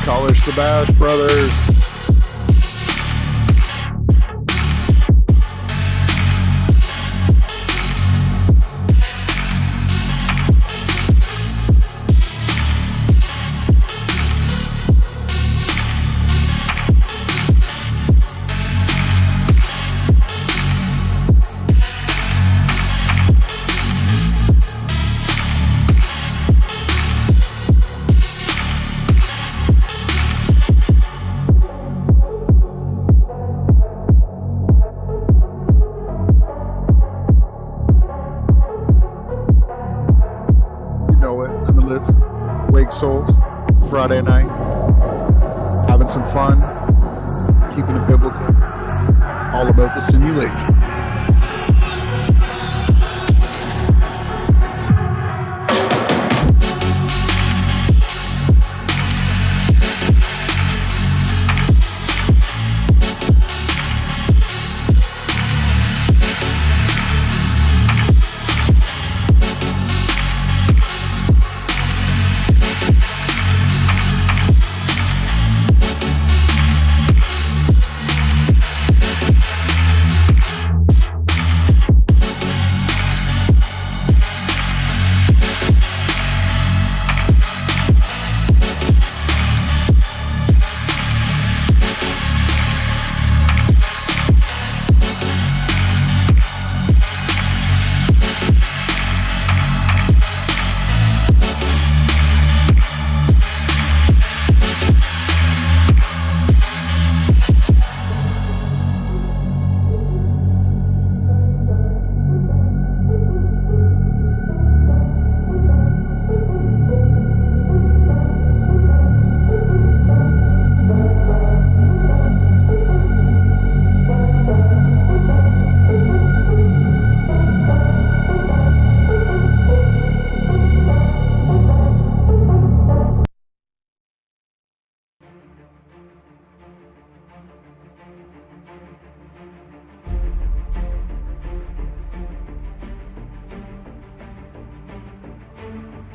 Colors the Bash Brothers. Souls, Friday night, having some fun, keeping it biblical, all about the simulation.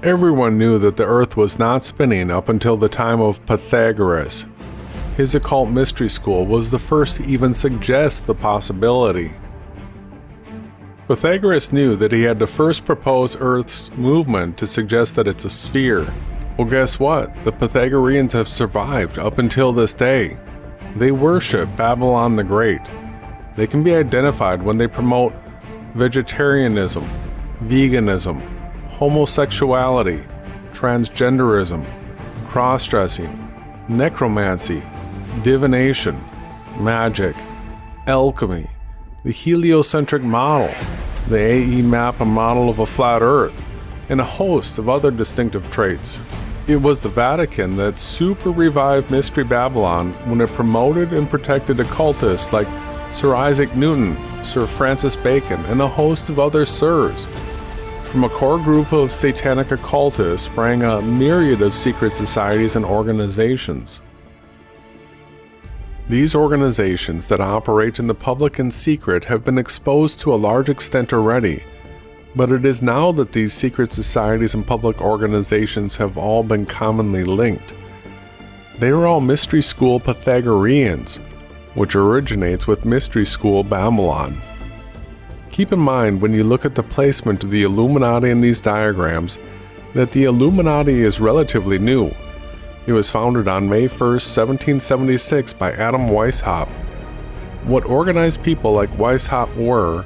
Everyone knew that the Earth was not spinning up until the time of Pythagoras. His occult mystery school was the first to even suggest the possibility. Pythagoras knew that he had to first propose Earth's movement to suggest that it's a sphere. Well, guess what? The Pythagoreans have survived up until this day. They worship Babylon the Great. They can be identified when they promote vegetarianism, veganism, homosexuality, transgenderism, cross-dressing, necromancy, divination, magic, alchemy, the heliocentric model, the AE map a model of a flat Earth, and a host of other distinctive traits. It was the Vatican that super revived Mystery Babylon when it promoted and protected occultists like Sir Isaac Newton, Sir Francis Bacon, and a host of other sirs. From a core group of satanic occultists sprang a myriad of secret societies and organizations. These organizations that operate in the public and secret have been exposed to a large extent already, but it is now that these secret societies and public organizations have all been commonly linked. They are all Mystery School Pythagoreans, which originates with Mystery School Babylon. Keep in mind when you look at the placement of the Illuminati in these diagrams that the Illuminati is relatively new. It was founded on May 1st, 1776 by Adam Weishaupt. What organized people like Weishaupt were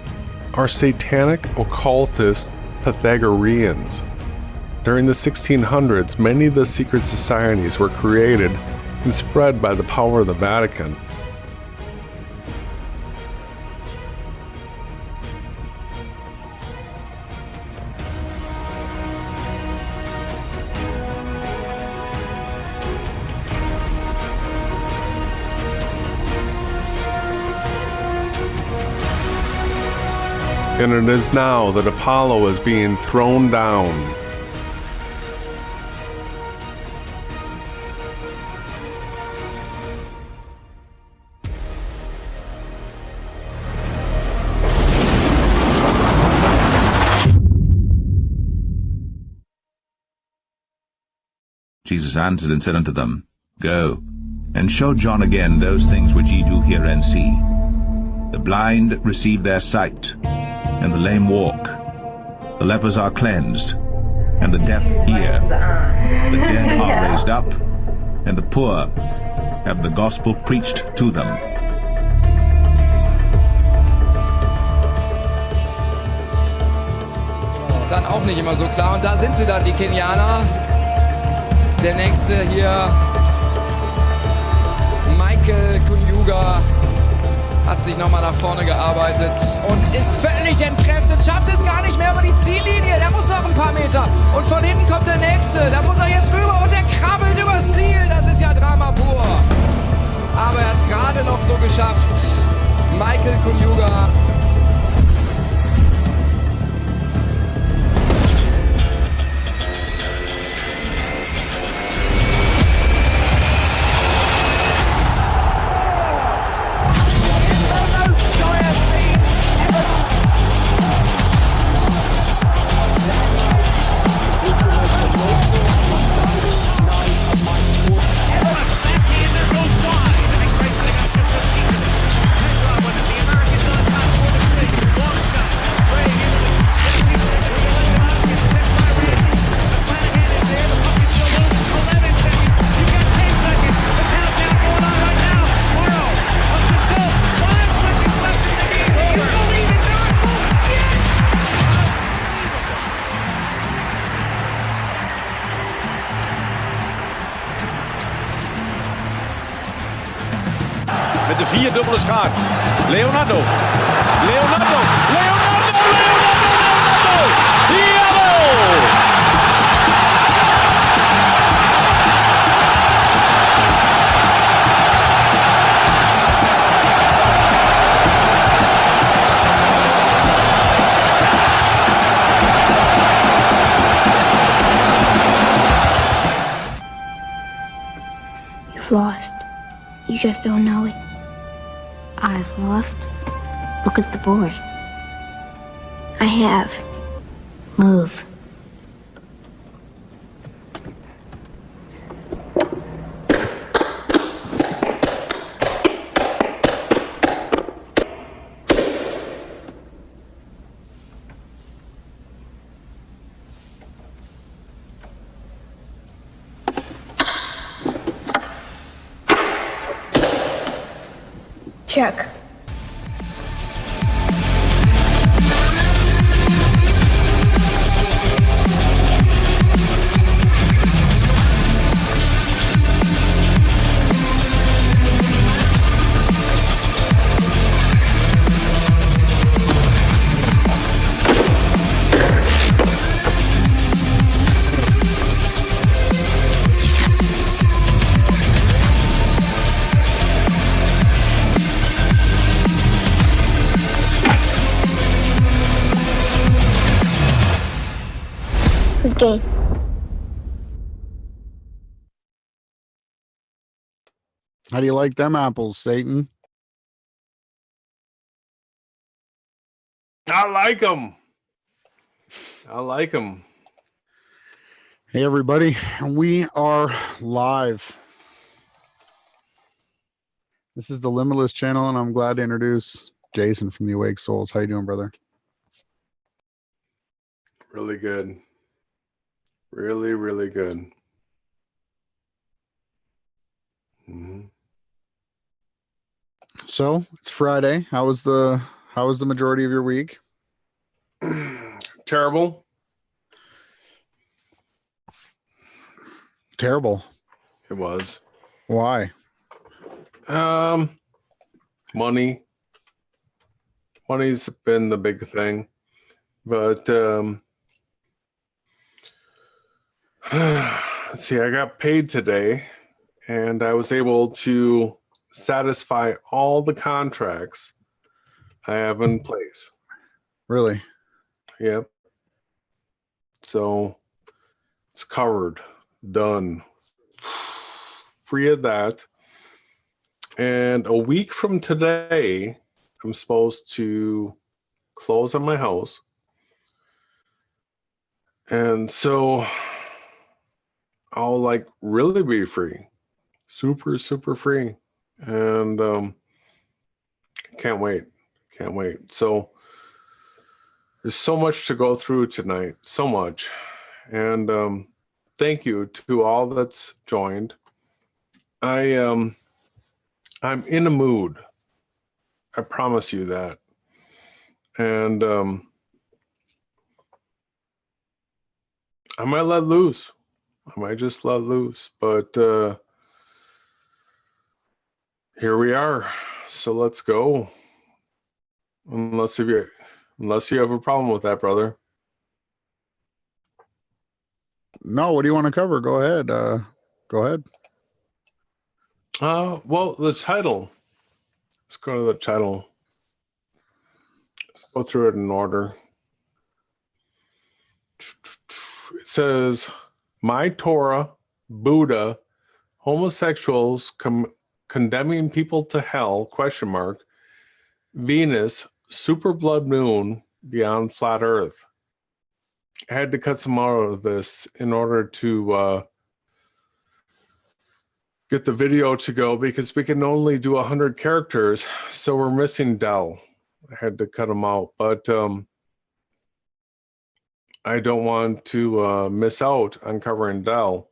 are satanic occultist Pythagoreans. During the 1600s, many of the secret societies were created and spread by the power of the Vatican. And it is now that Apollo is being thrown down. Jesus answered and said unto them, Go, and show John again those things which ye do hear and see. The blind receive their sight, and the lame walk. The lepers are cleansed, and the deaf hear. The dead are raised up, and the poor have the gospel preached to them. Dann auch nicht immer so klar. Und da sind sie dann, die Kenianer. Der nächste hier, Michael Kunyuga, hat sich nochmal nach vorne gearbeitet und ist völlig entkräftet, schafft es gar nicht mehr über die Ziellinie. Der muss noch ein paar Meter. Und von hinten kommt der nächste. Da muss er jetzt rüber und der krabbelt übers Ziel. Das ist ja Drama pur. Aber er hat es gerade noch so geschafft. Michael Kunyuga. Met de vierdubbele schaak. Leonardo. Leonardo. Leonardo. Leonardo. Jawel! You've lost. You just don't know it. I've lost. Look at the board. I have. Move. Check. Good game. How do you like them apples, Satan? I like them. I like them. Hey, everybody. We are live. This is the Limitless channel, and I'm glad to introduce Jason from the Awake Souls. How you doing, brother? Really good. Really, really good. Mm-hmm. So it's Friday. How was the majority of your week? Terrible. Terrible. It was. Why? Money. Money's been the big thing, but let's see, I got paid today and I was able to satisfy all the contracts I have in place. Really? Yep. So it's covered, done, free of that. And a week from today, I'm supposed to close on my house. And so I'll like really be free. super, super free. And can't wait. Can't wait. So there's so much to go through tonight. So much. And thank you to all that's joined. I'm in a mood. I promise you that. And I might let loose. I might just let loose. But here we are. So let's go. Unless you have a problem with that, brother. No, what do you want to cover? Go ahead. Go ahead. Well, the title. Let's go to the title. Let's go through it in order. It says, "My Torah, Buddha, homosexuals condemning people to hell, ? Venus, super blood moon, beyond flat earth." I had to cut some out of this in order to get the video to go, because we can only do 100 characters, so we're missing Dell. I had to cut them out, but I don't want to miss out on covering Dell.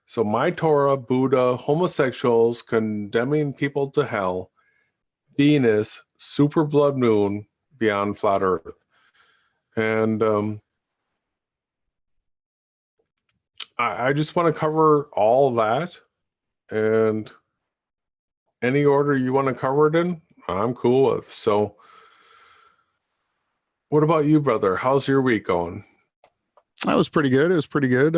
So my Torah, Buddha, homosexuals condemning people to hell, Venus, super blood moon, beyond flat earth. And I just want to cover all that, and any order you want to cover it in, I'm cool with. So what about you, brother? How's your week going? That was pretty good. It was pretty good.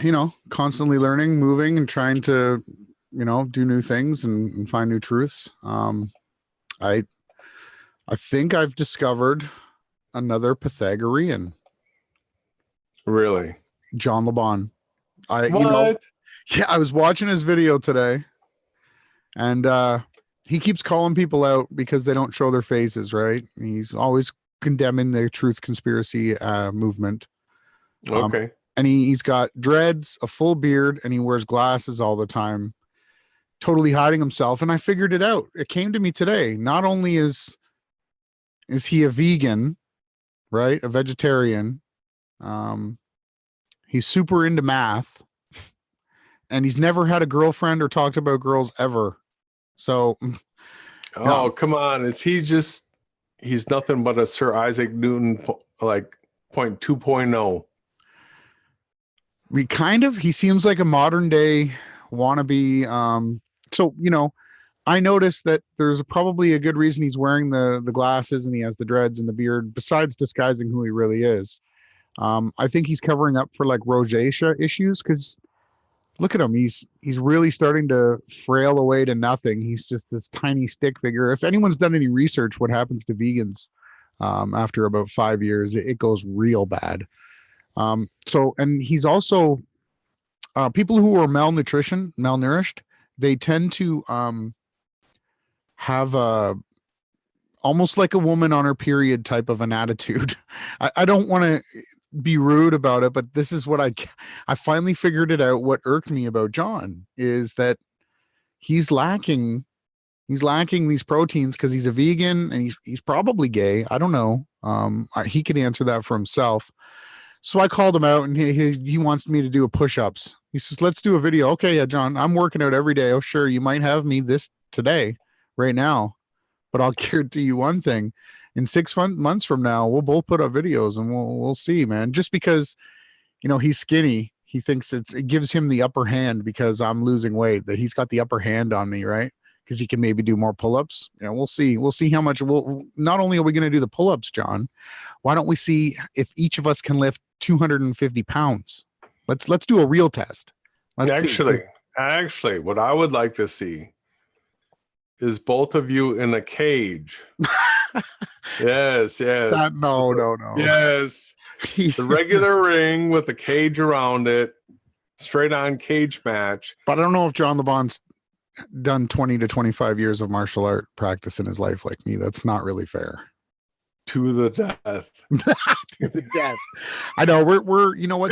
You know, constantly learning, moving, and trying to, you know, do new things and find new truths. I think I've discovered another Pythagorean. Really? John LeBon. What? You know, yeah, I was watching his video today, and he keeps calling people out because they don't show their faces, right? He's always condemning the truth conspiracy movement. Okay. And he's got dreads, a full beard, and he wears glasses all the time, totally hiding himself. And I figured it out. It came to me today. Not only is he a vegan, right? A vegetarian. He's super into math, and he's never had a girlfriend or talked about girls ever. So, oh, come on. Is he just, he's nothing but a Sir Isaac Newton, like 0.2.0. He seems like a modern day wannabe. So, you know, I noticed that there's probably a good reason he's wearing the glasses and he has the dreads and the beard, besides disguising who he really is. I think he's covering up for like rosacea issues, because look at him. He's really starting to frail away to nothing. He's just this tiny stick figure. If anyone's done any research, what happens to vegans after about 5 years, it goes real bad. And he's also people who are malnourished, they tend to have almost like a woman on her period type of an attitude. I don't want to be rude about it, but this is what I finally figured it out. What irked me about John is that he's lacking these proteins because he's a vegan, and he's probably gay. I don't know. He can answer that for himself. So I called him out, and he wants me to do a push-ups. He says, "Let's do a video." Okay, yeah, John, I'm working out every day. Oh, sure, you might have me this today, right now, but I'll guarantee you one thing: in 6 months from now, we'll both put up videos, and we'll see, man. Just because, you know, he's skinny, he thinks it gives him the upper hand because I'm losing weight, that he's got the upper hand on me, right? Because he can maybe do more pull-ups. You know, we'll see. We'll see how much. Not only are we going to do the pull-ups, John, why don't we see if each of us can lift 250 pounds? Let's do a real test. Actually, what I would like to see is both of you in a cage. Yes. No. Yes. The regular ring with the cage around it, straight on cage match. But I don't know if John LeBon's done 20 to 25 years of martial art practice in his life like me. That's not really fair. To the death. To the death. I know we're you know what,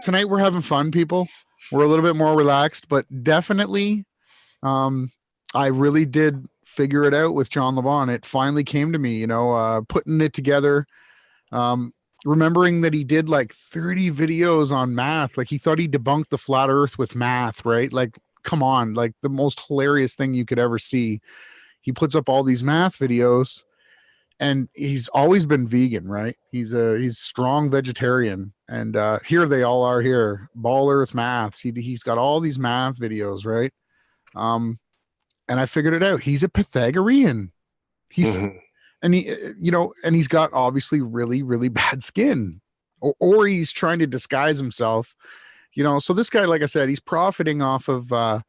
tonight we're having fun, people. We're a little bit more relaxed, but definitely, I really did figure it out with John LeBon. It finally came to me, putting it together. Remembering that he did like 30 videos on math. Like he thought he debunked the flat earth with math, right? Like, come on, like the most hilarious thing you could ever see. He puts up all these math videos, and he's always been vegan, right? He's strong vegetarian. And here they all are here. Ball Earth Maths. He's got all these math videos, right? And I figured it out. He's a Pythagorean. He's and and he's got obviously really, really bad skin, or he's trying to disguise himself. So this guy, like I said, he's profiting off of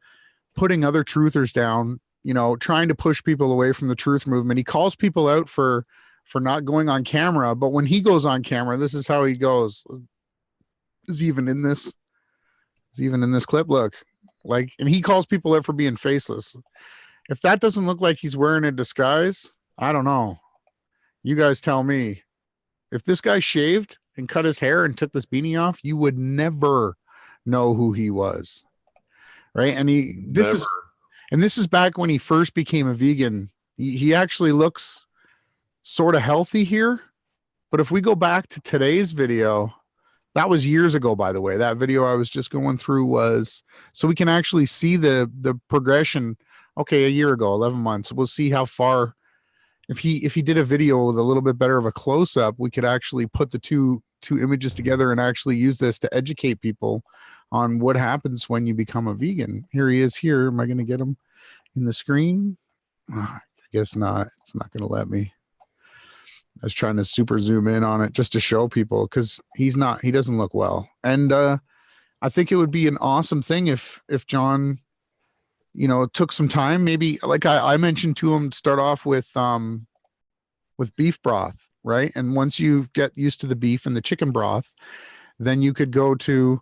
putting other truthers down, trying to push people away from the truth movement. He calls people out for not going on camera, but when he goes on camera, this is how he goes. Is he even in this? Is he even in this clip? Look, and he calls people out for being faceless. If that doesn't look like he's wearing a disguise, I don't know. You guys tell me. If this guy shaved and cut his hair and took this beanie off, you would never know who he was. Right? And this is back when he first became a vegan. He actually looks sort of healthy here. But if we go back to today's video, that was years ago, by the way. That video I was just going through was, so we can actually see the progression. Okay, a year ago, 11 months. We'll see how far. If he did a video with a little bit better of a close-up, we could actually put the two images together and actually use this to educate people on what happens when you become a vegan. Here he is here. Am I going to get him in the screen? I guess not. It's not going to let me. I was trying to super zoom in on it just to show people, because he doesn't look well. And I think it would be an awesome thing if John, took some time, maybe like I mentioned to him, start off with beef broth, right? And once you get used to the beef and the chicken broth, then you could go to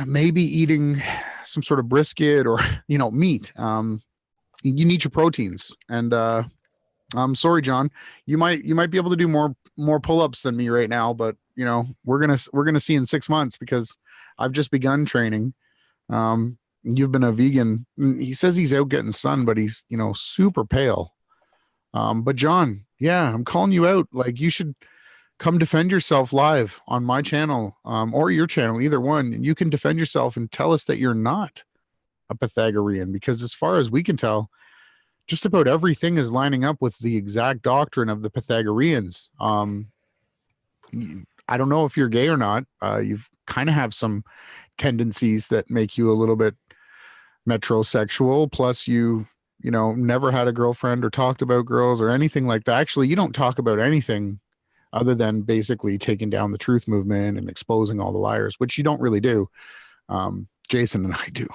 maybe eating some sort of brisket or, meat. You need your proteins. And I'm sorry, John, you might be able to do more pull-ups than me right now, but we're going to see in 6 months, because I've just begun training. You've been a vegan. He says he's out getting sun, but he's, super pale. But John, yeah, I'm calling you out. Like, you should come defend yourself live on my channel, or your channel, either one. And you can defend yourself and tell us that you're not a Pythagorean, because as far as we can tell, just about everything is lining up with the exact doctrine of the Pythagoreans. I don't know if you're gay or not. You've kind of have some tendencies that make you a little bit metrosexual, plus you never had a girlfriend or talked about girls or anything like that. Actually, you don't talk about anything other than basically taking down the truth movement and exposing all the liars, which you don't really do. Jason and I do.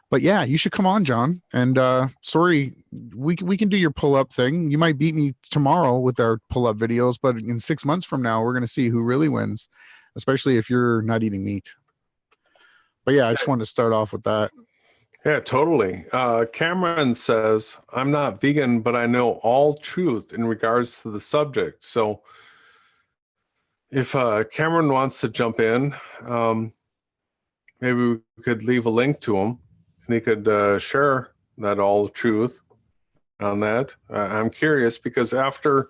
But yeah, you should come on, John. And sorry, we can do your pull-up thing. You might beat me tomorrow with our pull-up videos, but in 6 months from now, we're going to see who really wins, especially if you're not eating meat. But yeah, I just wanted to start off with that. Yeah, totally. Cameron says, I'm not vegan, but I know all truth in regards to the subject. So if Cameron wants to jump in, maybe we could leave a link to him and he could share that all the truth on that. I'm curious, because after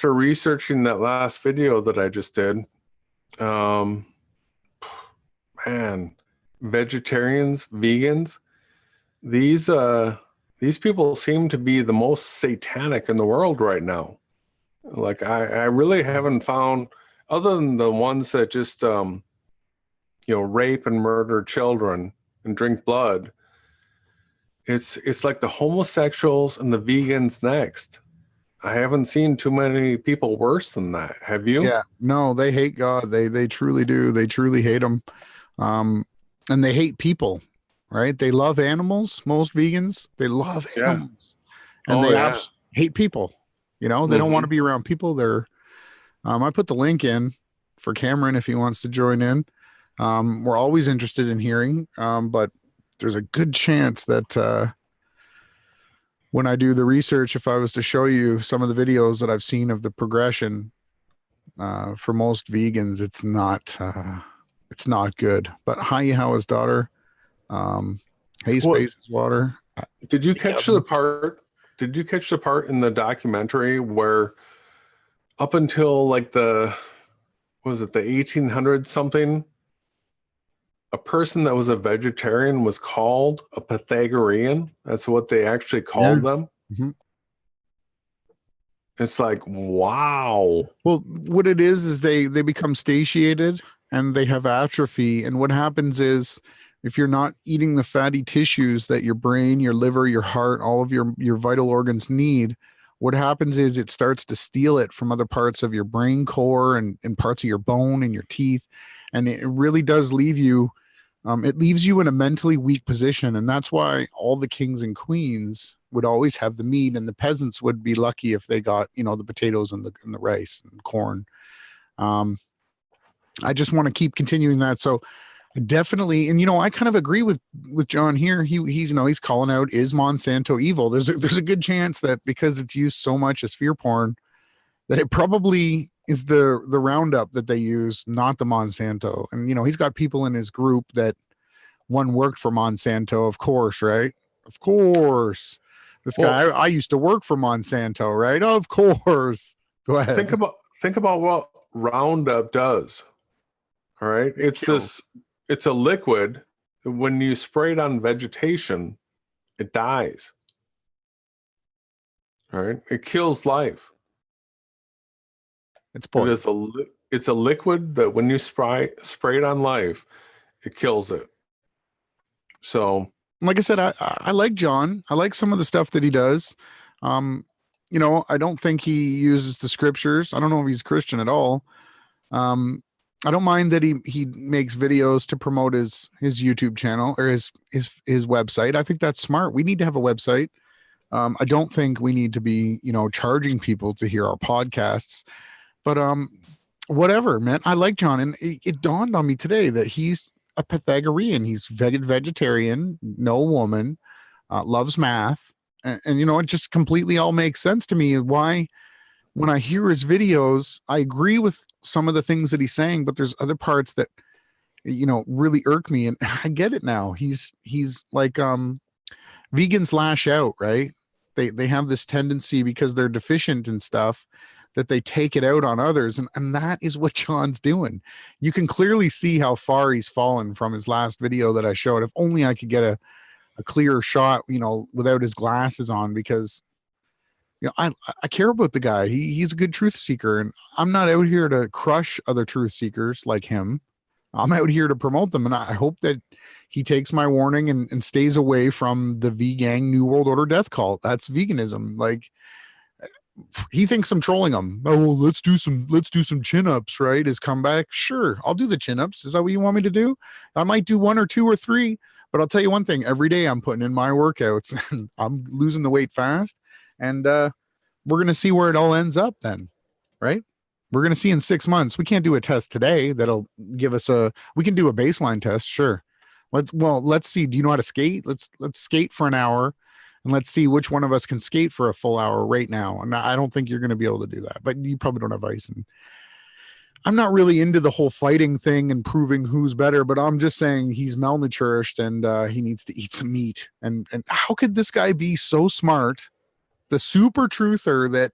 researching that last video that I just did, man, vegetarians, vegans, these people seem to be the most satanic in the world right now. Like, I really haven't found, other than the ones that just rape and murder children and drink blood, it's like the homosexuals and the vegans next. I haven't seen too many people worse than that. Have you? Yeah, no, they hate God. They truly do. They truly hate him. And they hate people, right? They love animals. Most vegans, they love animals, and they hate people. They don't want to be around people. They're, I put the link in for Cameron if he wants to join in. We're always interested in hearing, but there's a good chance that when I do the research, if I was to show you some of the videos that I've seen of the progression, for most vegans, it's not good. But Hayahawa's daughter, Hey Space's water. Did you catch the part? Did you catch the part in the documentary where up until like the 1800s something, a person that was a vegetarian was called a Pythagorean? That's what they actually called them. Mm-hmm. It's like, wow. Well, what it is they become satiated and they have atrophy. And what happens is, if you're not eating the fatty tissues that your brain, your liver, your heart, all of your vital organs need, what happens is it starts to steal it from other parts of your brain core and parts of your bone and your teeth. And it really does leave you, it leaves you in a mentally weak position. And that's why all the kings and queens would always have the meat, and the peasants would be lucky if they got, the potatoes and the rice and corn. I just want to keep continuing that. So definitely, and I kind of agree with John here. He's calling out, is Monsanto evil? There's a good chance that because it's used so much as fear porn, that it probably is the Roundup that they use, not the Monsanto. And he's got people in his group that one worked for Monsanto, of course, right? Of course. This guy, I used to work for Monsanto, right? Of course. Go ahead. Think about what Roundup does. All right. It's a liquid. When you spray it on vegetation, it dies. All right. It kills life. It's a liquid that when you spray it on life, it kills it. So, like I said, I like John. I like some of the stuff that he does. I don't think he uses the scriptures. I don't know if he's Christian at all. I don't mind that he makes videos to promote his YouTube channel or his website. I think that's smart. We need to have a website. I don't think we need to be, charging people to hear our podcasts, but whatever, man. I like John, and it dawned on me today that he's a Pythagorean. He's vegetarian, no woman, loves math, and it just completely all makes sense to me. Why, when I hear his videos, I agree with some of the things that he's saying, but there's other parts that really irk me, and I get it now. He's like vegans lash out, right? They have this tendency because they're deficient in stuff that they take it out on others. And that is what John's doing. You can clearly see how far he's fallen from his last video that I showed. If only I could get a clearer shot, without his glasses on, because I care about the guy. He's a good truth seeker, and I'm not out here to crush other truth seekers like him. I'm out here to promote them. And I hope that he takes my warning and stays away from the vegan New World Order death cult. That's veganism. Like, he thinks I'm trolling him. Oh, let's do some chin-ups, right? His comeback. Sure, I'll do the chin-ups. Is that what you want me to do? I might do 1 or 2 or 3, but I'll tell you one thing. Every day I'm putting in my workouts and I'm losing the weight fast. And we're going to see where it all ends up then, right? We're going to see in 6 months. We can't do a test today that'll give us we can do a baseline test. Sure. Let's see. Do you know how to skate? Let's skate for an hour. And let's see which one of us can skate for a full hour right now. And I don't think you're going to be able to do that, but you probably don't have ice. And I'm not really into the whole fighting thing and proving who's better, but I'm just saying he's malnourished and he needs to eat some meat. And how could this guy be so smart? The super truther that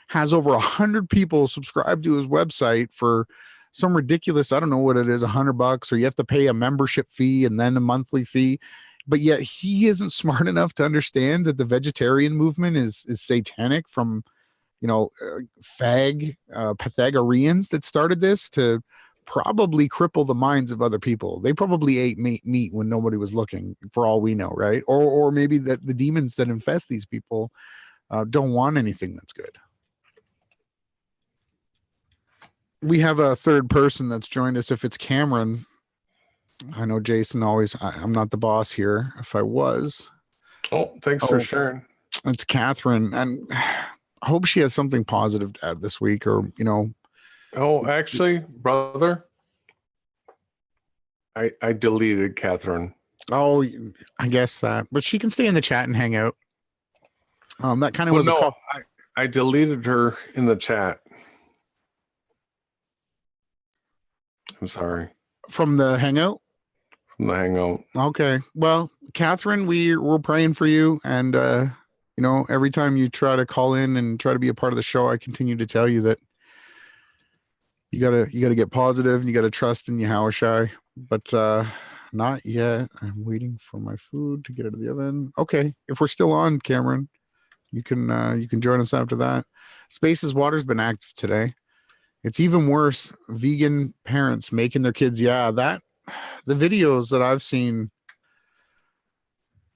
has over 100 people subscribe to his website for some ridiculous, I don't know what it is, $100, or you have to pay a membership fee and then a monthly fee. But yet he isn't smart enough to understand that the vegetarian movement is satanic from, Pythagoreans that started this to probably cripple the minds of other people. They probably ate meat when nobody was looking, for all we know, right? Or maybe that the demons that infest these people don't want anything that's good. We have a third person that's joined us. If it's Cameron, I know Jason always, I'm not the boss here. If I was. Oh, thanks for sharing. It's Catherine. And I hope she has something positive to add this week, or, Oh, actually, brother, I deleted Catherine. Oh, I guess that, but she can stay in the chat and hang out. That kind of was I deleted her in the chat. I'm sorry. From the Hangout? From the Hangout. Okay. Well, Catherine, we're praying for you. And, you know, every time you try to call in and try to be a part of the show, I continue to tell you that you gotta get positive and you gotta trust in Yahushai. But not yet. I'm waiting for my food to get out of the oven. Okay. If we're still on, Cameron, you can join us after that. Spaces Water's been active today. It's even worse. Vegan parents making their kids. Yeah, the videos that I've seen.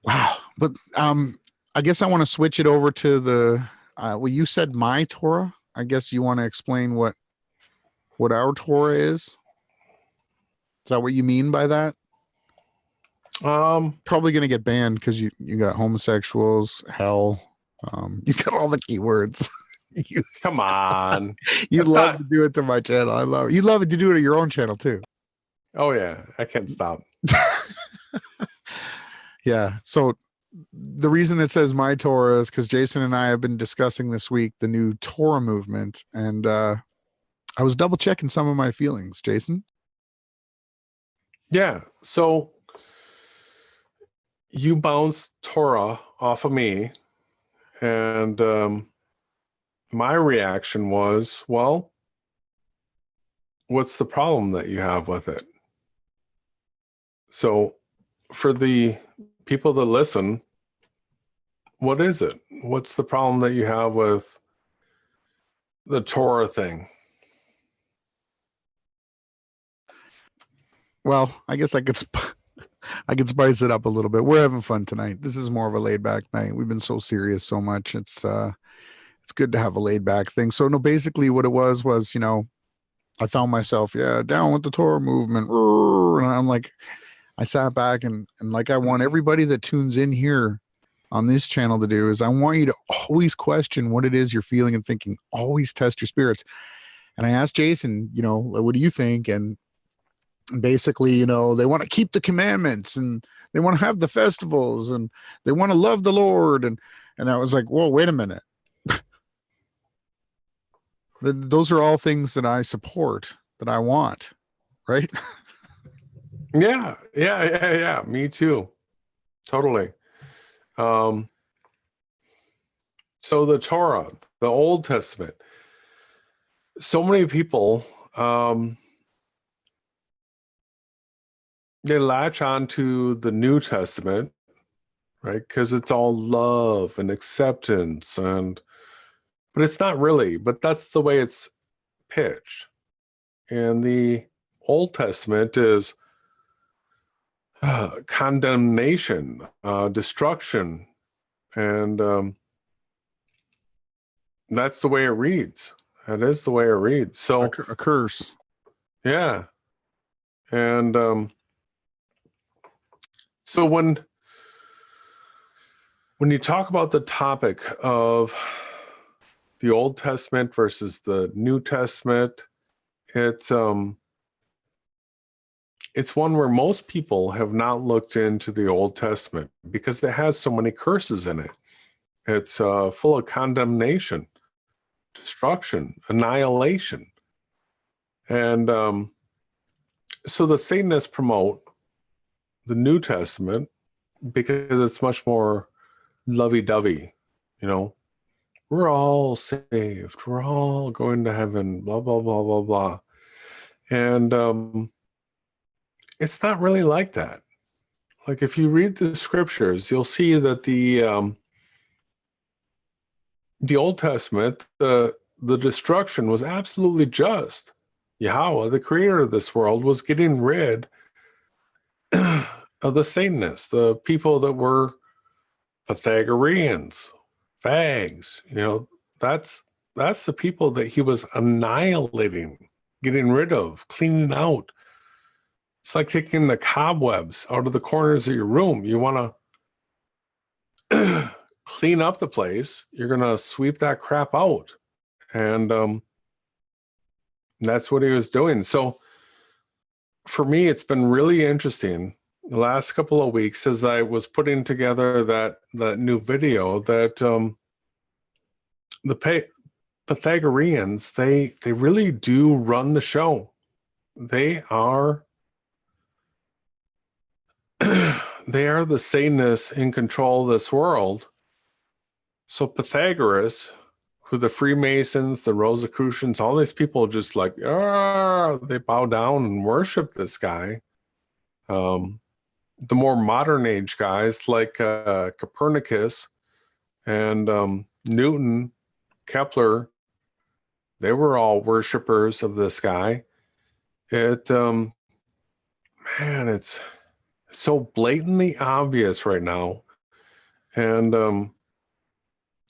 Wow. But I guess I want to switch it over to the well, you said my Torah. I guess you want to explain what our Torah is. Is that what you mean by that? Probably gonna get banned because you got homosexuals, hell, you got all the keywords. Come on. You love to do it to my channel. I love it. You love it to do it to your own channel too. Oh yeah, I can't stop. Yeah. So the reason it says my Torah is because Jason and I have been discussing this week the new Torah movement, and I was double checking some of my feelings. Jason? Yeah. So you bounced Torah off of me, and my reaction was, well, what's the problem that you have with it? So for the people that listen, what is it? What's the problem that you have with the Torah thing? Well, I guess I could spice it up a little bit. We're having fun tonight. This is more of a laid back night. We've been so serious so much. It's good to have a laid back thing. So no, basically what it was, you know, I found myself, down with the Torah movement. And I'm like, I sat back and like I want everybody that tunes in here on this channel to do is I want you to always question what it is you're feeling and thinking. Always test your spirits. And I asked Jason, you know, what do you think? And basically, you know, they want to keep the commandments and they want to have the festivals and they want to love the Lord. And I was like, whoa, wait a minute. Those are all things that I support, that I want, right? Yeah. Me too. Totally. So the Torah, the Old Testament, so many people, they latch on to the New Testament, right? Because it's all love and acceptance, but it's not really, but that's the way it's pitched. And the Old Testament is condemnation, destruction, and that's the way it reads. That is the way it reads. So a curse. Yeah. And so when you talk about the topic of the Old Testament versus the New Testament, it's one where most people have not looked into the Old Testament because it has so many curses in it. It's full of condemnation, destruction, annihilation. And so the Satanists promote the New Testament because it's much more lovey-dovey, you know. We're all saved. We're all going to heaven, blah, blah, blah, blah, blah. And it's not really like that. Like if you read the scriptures, you'll see that the Old Testament, the destruction was absolutely just. Yahweh, the creator of this world, was getting rid of the Satanists, the people that were Pythagoreans, fags. You know, that's the people that he was annihilating, getting rid of, cleaning out. It's like taking the cobwebs out of the corners of your room. You want to clean up the place. You're going to sweep that crap out. And that's what he was doing. So for me, it's been really interesting the last couple of weeks as I was putting together that new video that the Pythagoreans, they really do run the show. they are they are the Satanists in control of this world. So Pythagoras, who the Freemasons, the Rosicrucians, all these people just like, they bow down and worship this guy. The more modern age guys like Copernicus and Newton, Kepler, they were all worshipers of this guy. Man, it's so blatantly obvious right now. And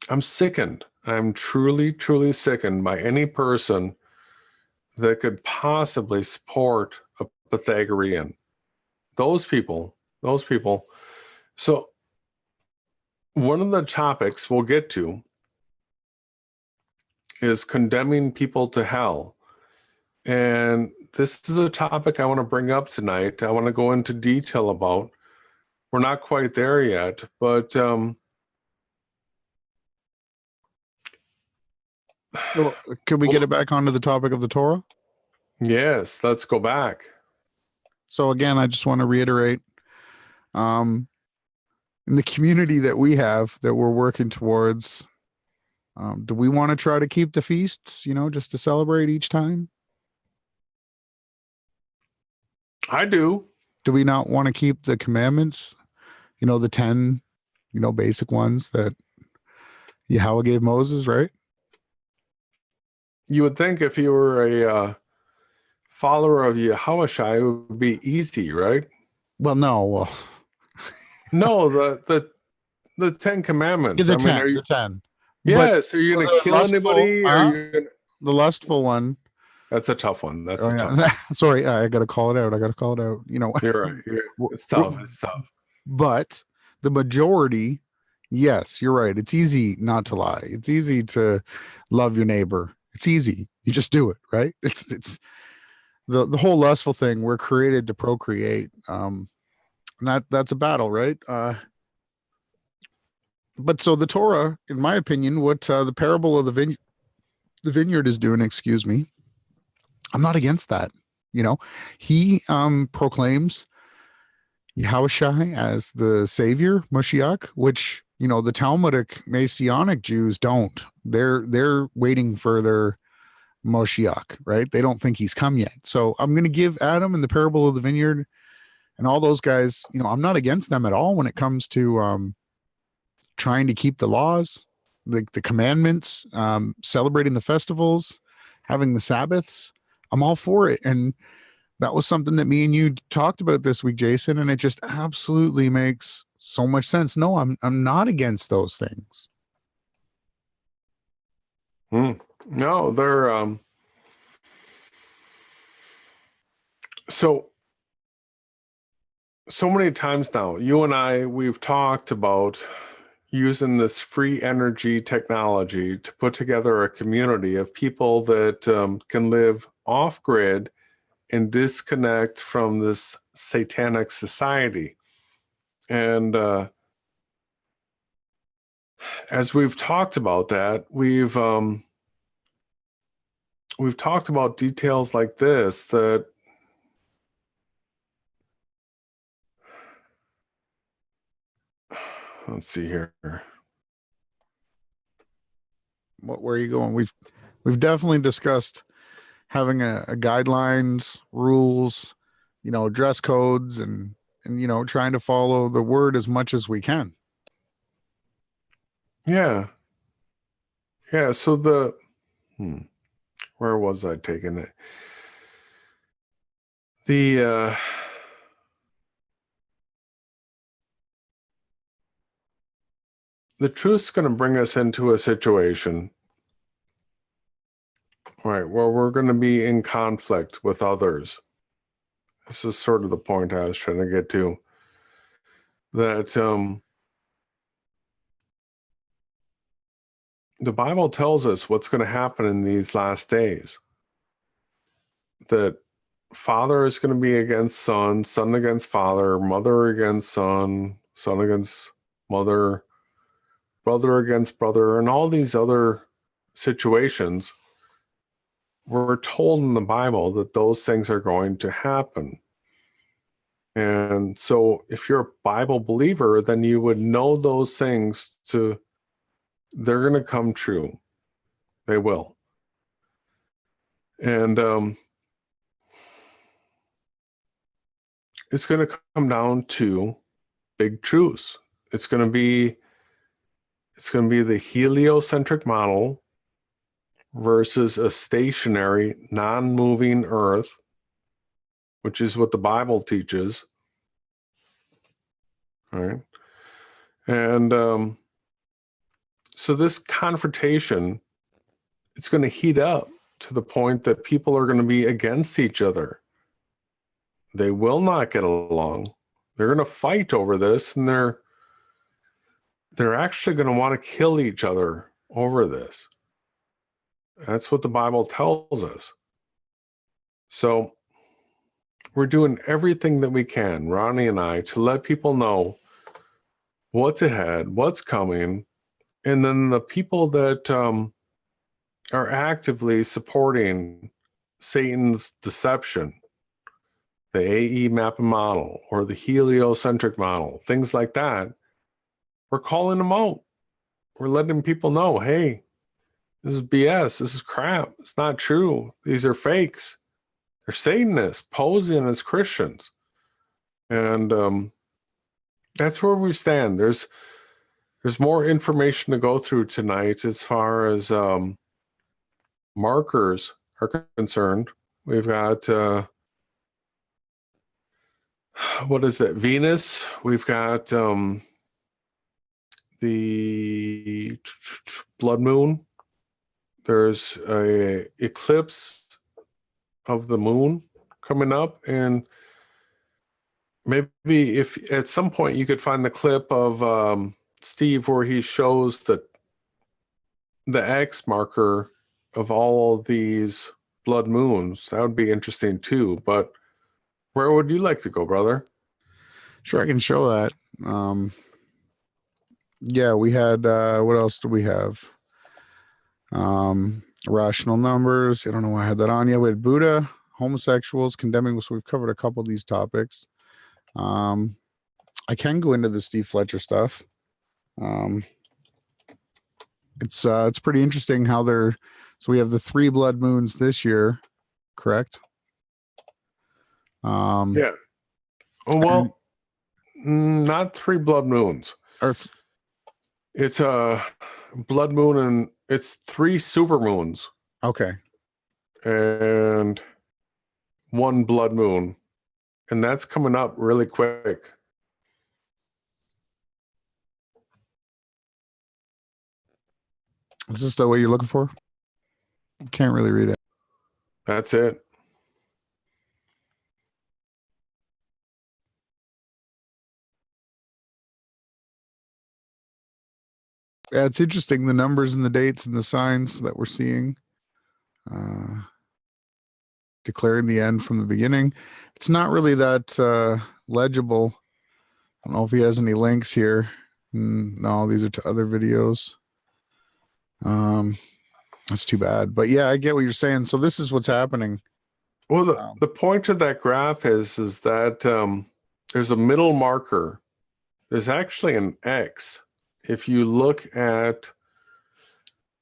I'm sickened. I'm truly, truly sickened by any person that could possibly support a Pythagorean. Those people. So one of the topics we'll get to is condemning people to hell. And this is a topic I want to bring up tonight. I want to go into detail about. We're not quite there yet, but Well, could we get it back onto the topic of the Torah? yes, let's go back. So again, I just want to reiterate, in the community that we have that we're working towards, do we want to try to keep the feasts, just to celebrate each time? I do. Do we not want to keep the commandments, the 10, basic ones that Yahweh gave Moses, right? You would think if you were a follower of Yahushua, it would be easy, right? Well, no. Well, no, the 10 Commandments. the 10. The 10. Yes. Are you going to kill anybody? The lustful one. That's a tough one. That's a tough one. Sorry, I got to call it out. You're right. It's tough. It's tough. But the majority, yes, you're right. It's easy not to lie. It's easy to love your neighbor. It's easy. You just do it, right? It's the whole lustful thing. We're created to procreate. And that's a battle, right? But so the Torah, in my opinion, what the parable of the vineyard is doing, excuse me, I'm not against that. He proclaims Yahushua as the savior, Moshiach, which, the Talmudic Messianic Jews don't. They're waiting for their Moshiach, right? They don't think he's come yet. So I'm going to give Adam and the parable of the vineyard and all those guys, I'm not against them at all when it comes to trying to keep the laws, the commandments, celebrating the festivals, having the Sabbaths. I'm all for it. And that was something that me and you talked about this week, Jason, and it just absolutely makes so much sense. No, I'm not against those things. No, they're so many times now, you and I, we've talked about using this free energy technology to put together a community of people that can live off grid and disconnect from this satanic society. And as we've talked about that, we've talked about details like this that let's see here. Where are you going? We've definitely discussed having a guidelines, rules, dress codes, and trying to follow the word as much as we can. Yeah. So where was I taking it? The truth's going to bring us into a situation, right, where we're going to be in conflict with others. This is sort of the point I was trying to get to. That the Bible tells us what's going to happen in these last days. That father is going to be against son, son against father, mother against son, son against mother, brother against brother, and all these other situations we're told in the Bible that those things are going to happen. And so if you're a Bible believer, then you would know those things they're going to come true. They will. And it's going to come down to big truths. It's going to be the heliocentric model versus a stationary, non-moving Earth, which is what the Bible teaches. All right. And so this confrontation, it's going to heat up to the point that people are going to be against each other. They will not get along. They're going to fight over this, and they're actually going to want to kill each other over this. That's what the Bible tells us. So we're doing everything that we can, Ronnie and I, to let people know what's ahead, what's coming, and then the people that are actively supporting Satan's deception, the AE map and model or the heliocentric model, things like that, we're calling them out. We're letting people know, hey, this is BS. This is crap. It's not true. These are fakes. They're Satanists posing as Christians. And that's where we stand. There's more information to go through tonight as far as markers are concerned. We've got, what is it, Venus. We've got the blood moon. There's a eclipse of the moon coming up, and maybe if at some point you could find the clip of Steve where he shows the X marker of all of these blood moons, that would be interesting too. But where would you like to go, brother? Sure, I can show that. Yeah, we had what else do we have? Rational numbers. I don't know why I had that on. Yeah, we had Buddha, homosexuals, condemning. So we've covered a couple of these topics. I can go into the Steve Fletcher stuff. It's pretty interesting how they're. So we have the 3 blood moons this year, correct? Yeah. Oh, well, not 3 blood moons. It's a blood moon, and it's 3 super moons. Okay. And 1 blood moon. And that's coming up really quick. Is this the way you're looking for? Can't really read it. That's it. Yeah, it's interesting, the numbers and the dates and the signs that we're seeing. Declaring the end from the beginning. It's not really that legible. I don't know if he has any links here. No, these are to other videos. That's too bad. But yeah, I get what you're saying. So this is what's happening. Well, the point of that graph is that there's a middle marker. There's actually an X. If you look at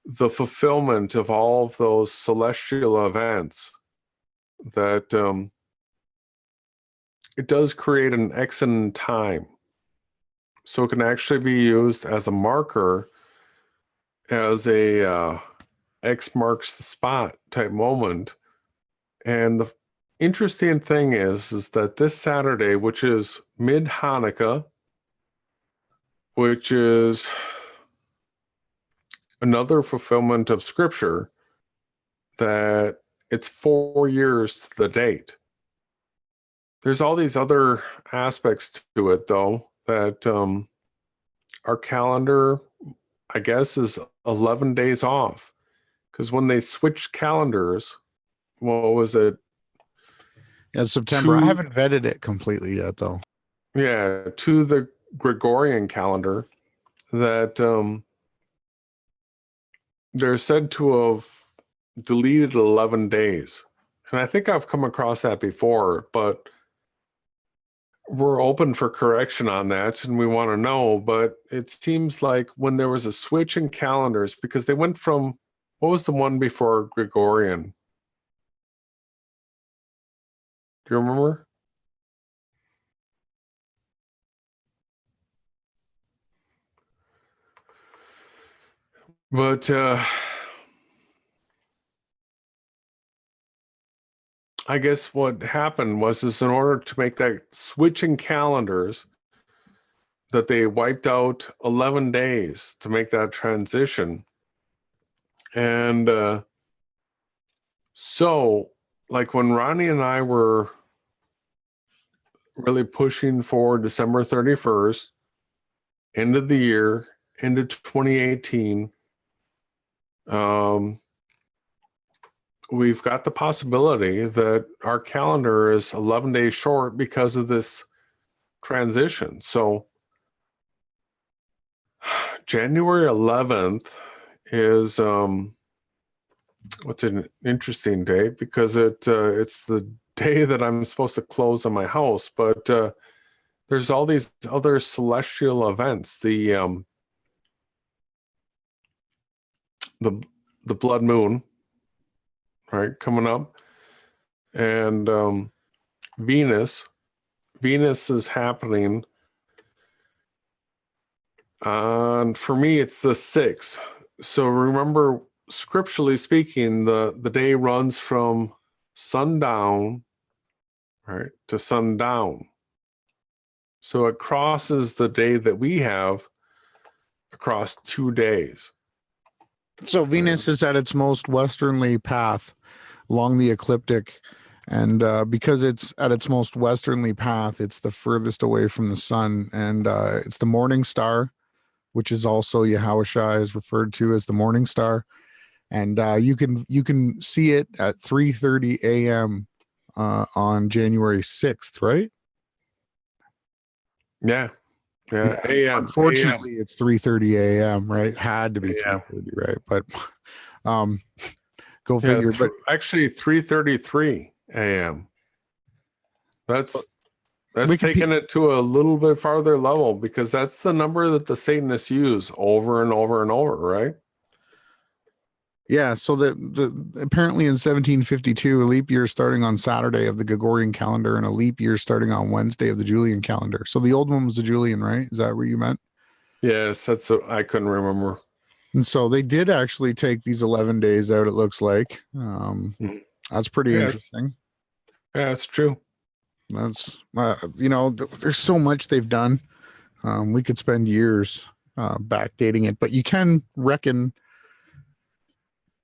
the fulfillment of all of those celestial events, that it does create an X in time. So it can actually be used as a marker, as a X marks the spot type moment. And the interesting thing is that this Saturday, which is mid-Hanukkah, which is another fulfillment of scripture, that it's 4 years to the date. There's all these other aspects to it, though, that our calendar, I guess, is 11 days off. Because when they switched calendars, what was it? Yeah, September. I haven't vetted it completely yet, though. Yeah, to the Gregorian calendar, that they're said to have deleted 11 days. And I think I've come across that before, but we're open for correction on that and we want to know. But it seems like when there was a switch in calendars, because they went from, what was the one before Gregorian? Do you remember? But I guess what happened was is in order to make that switch in calendars, that they wiped out 11 days to make that transition. And so, like when Ronnie and I were really pushing for December 31st, end of the year, into 2018, we've got the possibility that our calendar is 11 days short because of this transition. So January 11th is what's an interesting day, because it's the day that I'm supposed to close on my house, but there's all these other celestial events, the blood moon, right, coming up, and Venus is happening on, for me it's the 6th. So remember, scripturally speaking, the day runs from sundown, right, to sundown. So it crosses the day that we have across 2 days. So Venus is at its most westernly path along the ecliptic, and because it's at its most westernly path, it's the furthest away from the sun, and it's the morning star, which is also Yahushua is referred to as the morning star, and you can see it at 3:30 a.m. On January 6th, right? Yeah. AM. Unfortunately, it's 3:30 a.m. Right? Had to be 3:30, right? But go figure. But actually, 3:33 a.m. That's taking it to a little bit farther level, because that's the number that the Satanists use over and over and over, right? Yeah. So apparently in 1752, a leap year starting on Saturday of the Gregorian calendar, and a leap year starting on Wednesday of the Julian calendar. So the old one was the Julian, right? Is that what you meant? Yes, that's what I couldn't remember. And so they did actually take these 11 days out, it looks like. That's pretty interesting. Yeah, it's true. That's, there's so much they've done. We could spend years backdating it, but you can reckon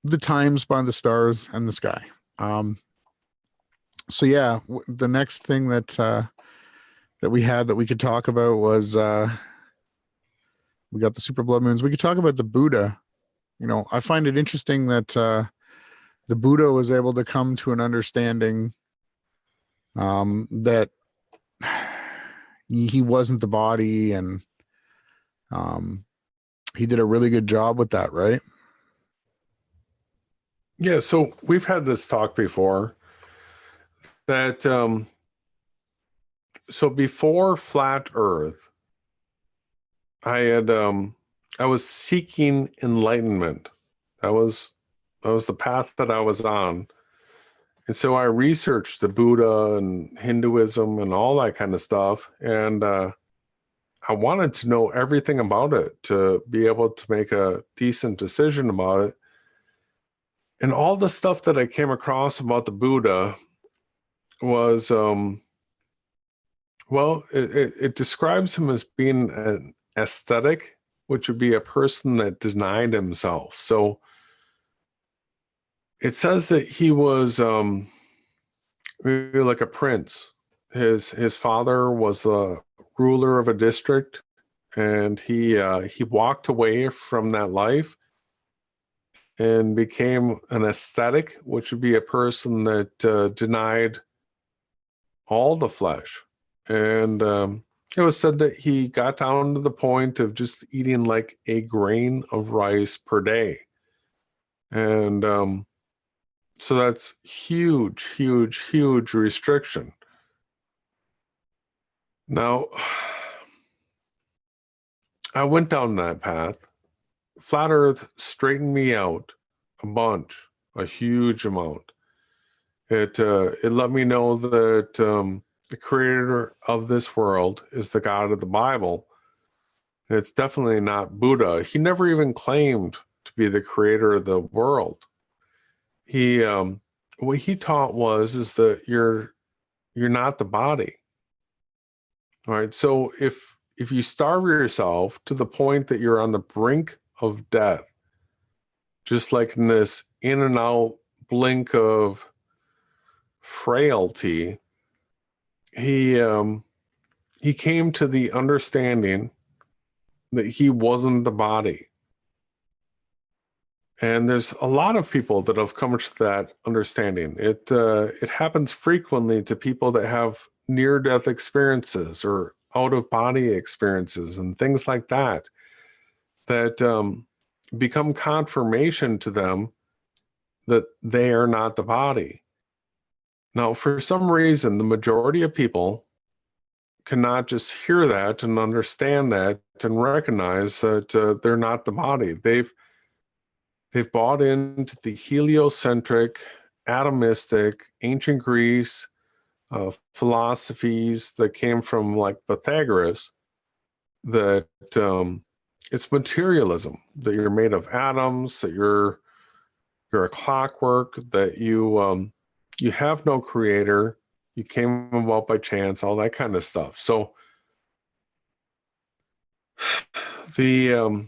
the times by the stars and the sky. So yeah, the next thing that we had that we could talk about was we got the super blood moons. We could talk about the Buddha. I find it interesting that the Buddha was able to come to an understanding that he wasn't the body, and he did a really good job with that, right? Yeah, so we've had this talk before that so before Flat Earth, I was seeking enlightenment. That was the path that I was on. And so I researched the Buddha and Hinduism and all that kind of stuff, and I wanted to know everything about it to be able to make a decent decision about it. And all the stuff that I came across about the Buddha was, it describes him as being an aesthetic, which would be a person that denied himself. So it says that he was really like a prince. His father was a ruler of a district, and he walked away from that life and became an aesthetic, which would be a person that denied all the flesh. And it was said that he got down to the point of just eating like a grain of rice per day. And So that's huge, huge, huge restriction. Now, I went down that path. Flat Earth straightened me out a bunch, a huge amount. It let me know that the creator of this world is the God of the Bible. And it's definitely not Buddha. He never even claimed to be the creator of the world. He what he taught is that you're not the body. All right. So if you starve yourself to the point that you're on the brink of death, just like in this in and out blink of frailty, he came to the understanding that he wasn't the body. And there's a lot of people that have come to that understanding. It happens frequently to people that have near-death experiences or out-of-body experiences and things like that, that become confirmation to them that they are not the body. Now, for some reason, the majority of people cannot just hear that and understand that and recognize that they're not the body. They've bought into the heliocentric, atomistic, ancient Greece philosophies that came from like Pythagoras, that it's materialism, that you're made of atoms, that you're a clockwork, that you have no creator, you came about by chance, all that kind of stuff. So the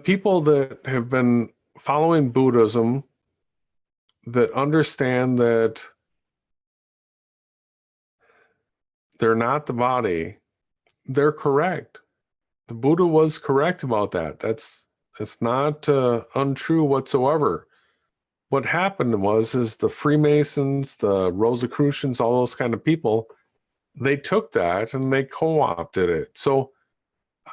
people that have been following Buddhism, that understand that they're not the body, they're correct. The Buddha was correct about that. That's not untrue whatsoever. What happened is the Freemasons, the Rosicrucians, all those kind of people, they took that and they co-opted it. So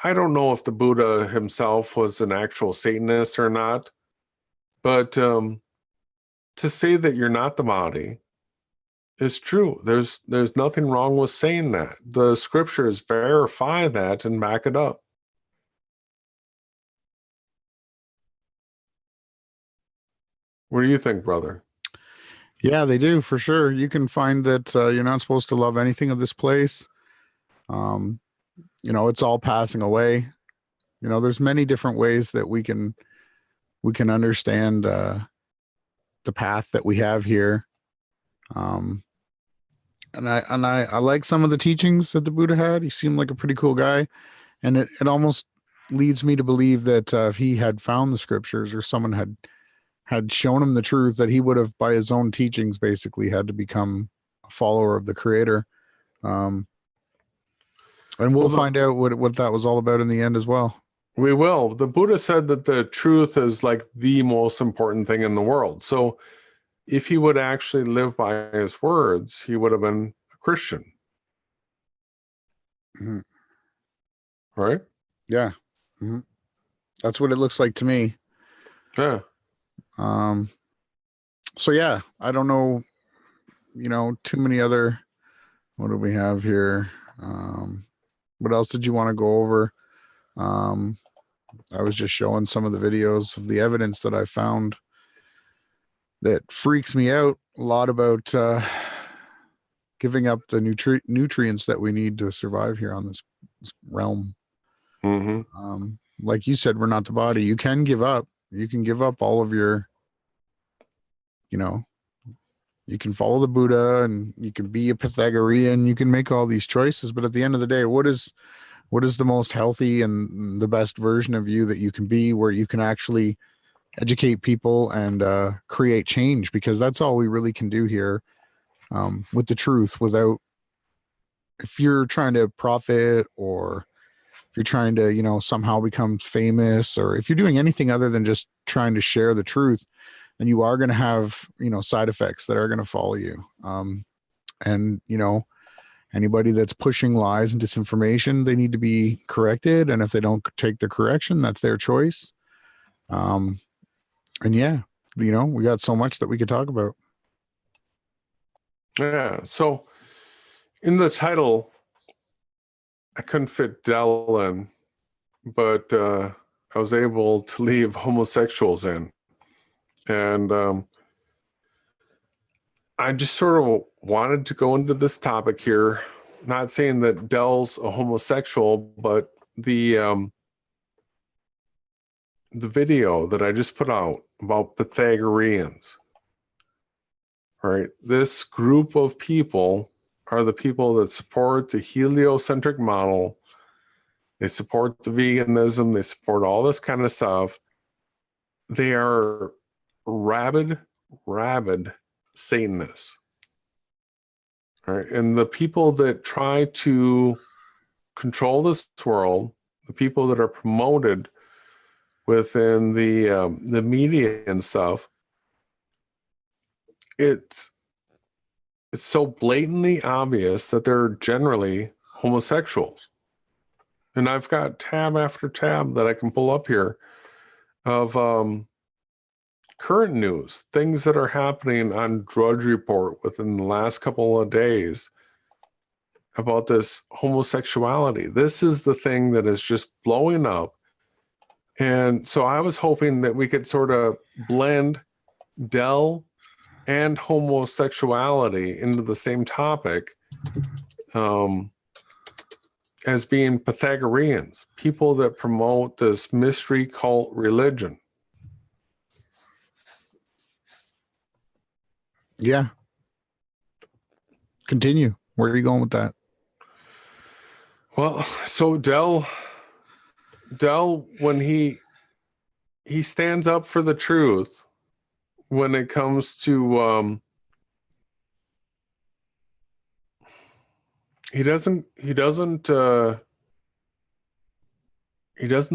I don't know if the Buddha himself was an actual Satanist or not, but to say that you're not the body is true. There's nothing wrong with saying that. The scriptures verify that and back it up. What do you think, brother? Yeah, they do for sure. You can find that you're not supposed to love anything of this place. It's all passing away. There's many different ways that we can understand the path that we have here. And I like some of the teachings that the Buddha had. He seemed like a pretty cool guy, and it almost leads me to believe that if he had found the scriptures or someone had shown him the truth, that he would have, by his own teachings, basically had to become a follower of the creator. And we'll find out what that was all about in the end as well. We will. The Buddha said that the truth is like the most important thing in the world. So if he would actually live by his words, he would have been a Christian. Mm-hmm. Right? Yeah. Mm-hmm. That's what it looks like to me. Yeah. So yeah, I don't know, too many other, what do we have here? What else did you want to go over? I was just showing some of the videos of the evidence that I found that freaks me out a lot about giving up the nutrients that we need to survive here on this realm. Mm-hmm. Like you said, we're not the body. You can give up. You can give up all of your, you can follow the Buddha and you can be a Pythagorean. You can make all these choices, but at the end of the day, what is the most healthy and the best version of you that you can be, where you can actually educate people and create change? Because that's all we really can do here with the truth. If you're trying to profit, or if you're trying to, somehow become famous, or if you're doing anything other than just trying to share the truth, then you are going to have, side effects that are going to follow you. And anybody that's pushing lies and disinformation, they need to be corrected. And if they don't take the correction, that's their choice. And yeah, we got so much that we could talk about. Yeah. So in the title, I couldn't fit Del in, but I was able to leave homosexuals in. And I just sort of wanted to go into this topic here, not saying that Dell's a homosexual, but the video that I just put out about Pythagoreans, right? This group of people are the people that support the heliocentric model. They support the veganism. They support all this kind of stuff. They are rabid Satanists. All right. And the people that try to control this world, the people that are promoted within the media and stuff, it's so blatantly obvious that they're generally homosexuals. And I've got tab after tab that I can pull up here of current news, things that are happening on Drudge Report within the last couple of days about this homosexuality. This is the thing that is just blowing up. And so I was hoping that we could sort of blend Dell and homosexuality into the same topic as being Pythagoreans, people that promote this mystery cult religion. Yeah. Continue. Where are you going with that? Well, so Dell, when he stands up for the truth, when it comes to he doesn't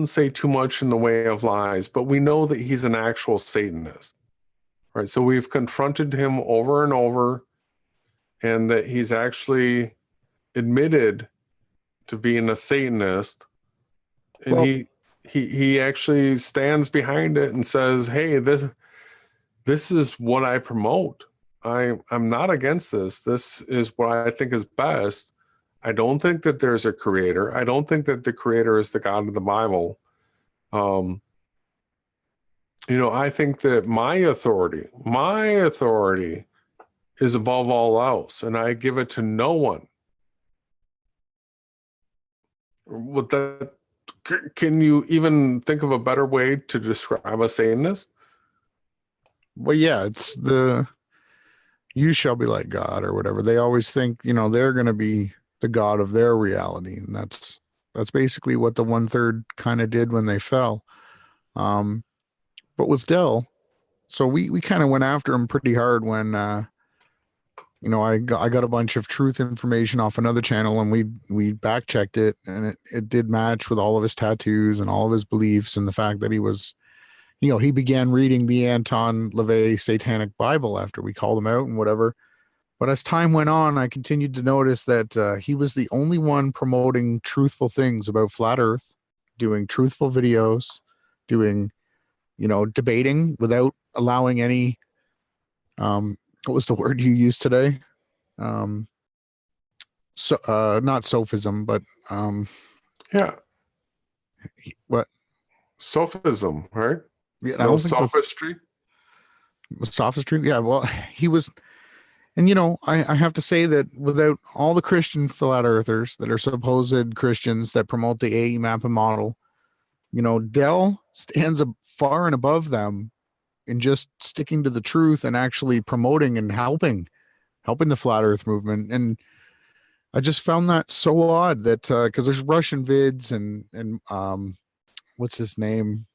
say too much in the way of lies, but we know that he's an actual Satanist, right? So we've confronted him over and over, and that he's actually admitted to being a Satanist, and Well, he actually stands behind it and says, hey, this is what I promote. I'm not against this. This is what I think is best. I don't think that there's a creator. I don't think that the creator is the God of the Bible. I think that my authority is above all else, and I give it to no one. With that, can you even think of a better way to describe a Satanist? well, yeah, it's you shall be like God or whatever. They always think, they're going to be the God of their reality. And that's basically what the 1/3 kind of did when they fell. But with Dell, so we kind of went after him pretty hard when, I got a bunch of truth information off another channel, and we back checked it, and it did match with all of his tattoos and all of his beliefs, and the fact that he was, he began reading the Anton LaVey Satanic Bible after we called him out and whatever. But as time went on, I continued to notice that he was the only one promoting truthful things about flat Earth, doing truthful videos, doing, debating without allowing any, what was the word you used today? Not sophism, but Yeah. what? Sophism, right? Yeah, I No don't think sophistry. sophistry. Yeah, well, he was, and I have to say that without all the Christian flat earthers that are supposed Christians that promote the AE Mappa model, Dell stands far and above them in just sticking to the truth and actually promoting and helping the flat Earth movement. And I just found that so odd that because there's Russian vids and what's his name?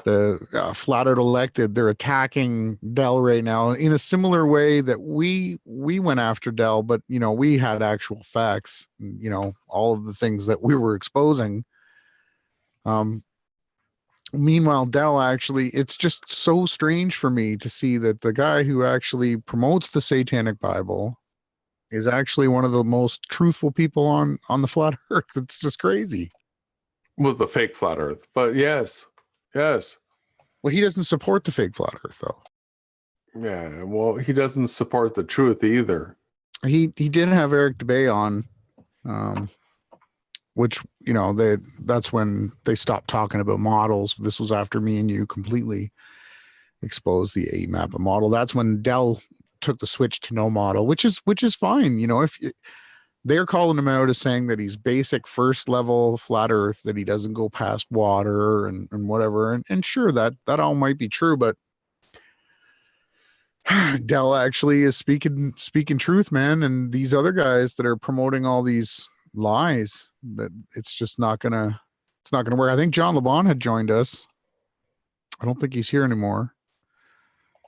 The FlatOUTELECTED, they're attacking Dell right now in a similar way that we went after Dell, but we had actual facts, all of the things that we were exposing. Meanwhile, Dell actually, it's just so strange for me to see that the guy who actually promotes the Satanic Bible is actually one of the most truthful people on the flat Earth. It's just crazy. With the fake flat Earth, but yes. Well, he doesn't support the fake flat Earth, though. Yeah, well, he doesn't support the truth either. He did have Eric DeBay on, which, you know, that's when they stopped talking about models. This was after me and you completely exposed the AEMAP model. That's when Dell took the switch to no model, which is fine. You know, if they're calling him out as saying that he's basic first level flat Earth, that he doesn't go past water and whatever, and sure, that all might be true, but Dell actually is speaking truth, man. And these other guys that are promoting all these lies, that it's not gonna work. I think John LeBon had joined us. I don't think he's here anymore.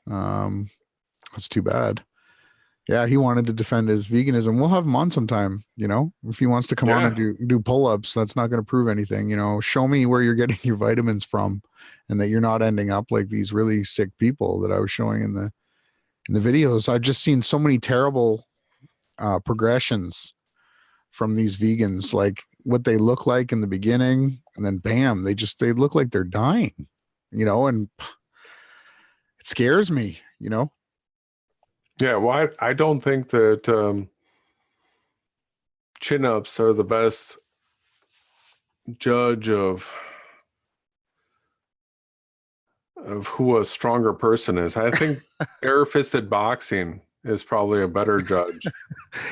That's too bad. Yeah, he wanted to defend his veganism. We'll have him on sometime, you know, if he wants to come on and do pull-ups. That's not going to prove anything. You know, show me where you're getting your vitamins from, and that you're not ending up like these really sick people that I was showing in the videos. I've just seen so many terrible progressions from these vegans, like what they look like in the beginning, and then bam, they look like they're dying, you know, and it scares me, you know. Yeah, well, I don't think that chin-ups are the best judge of who a stronger person is. I think bare-fisted boxing is probably a better judge.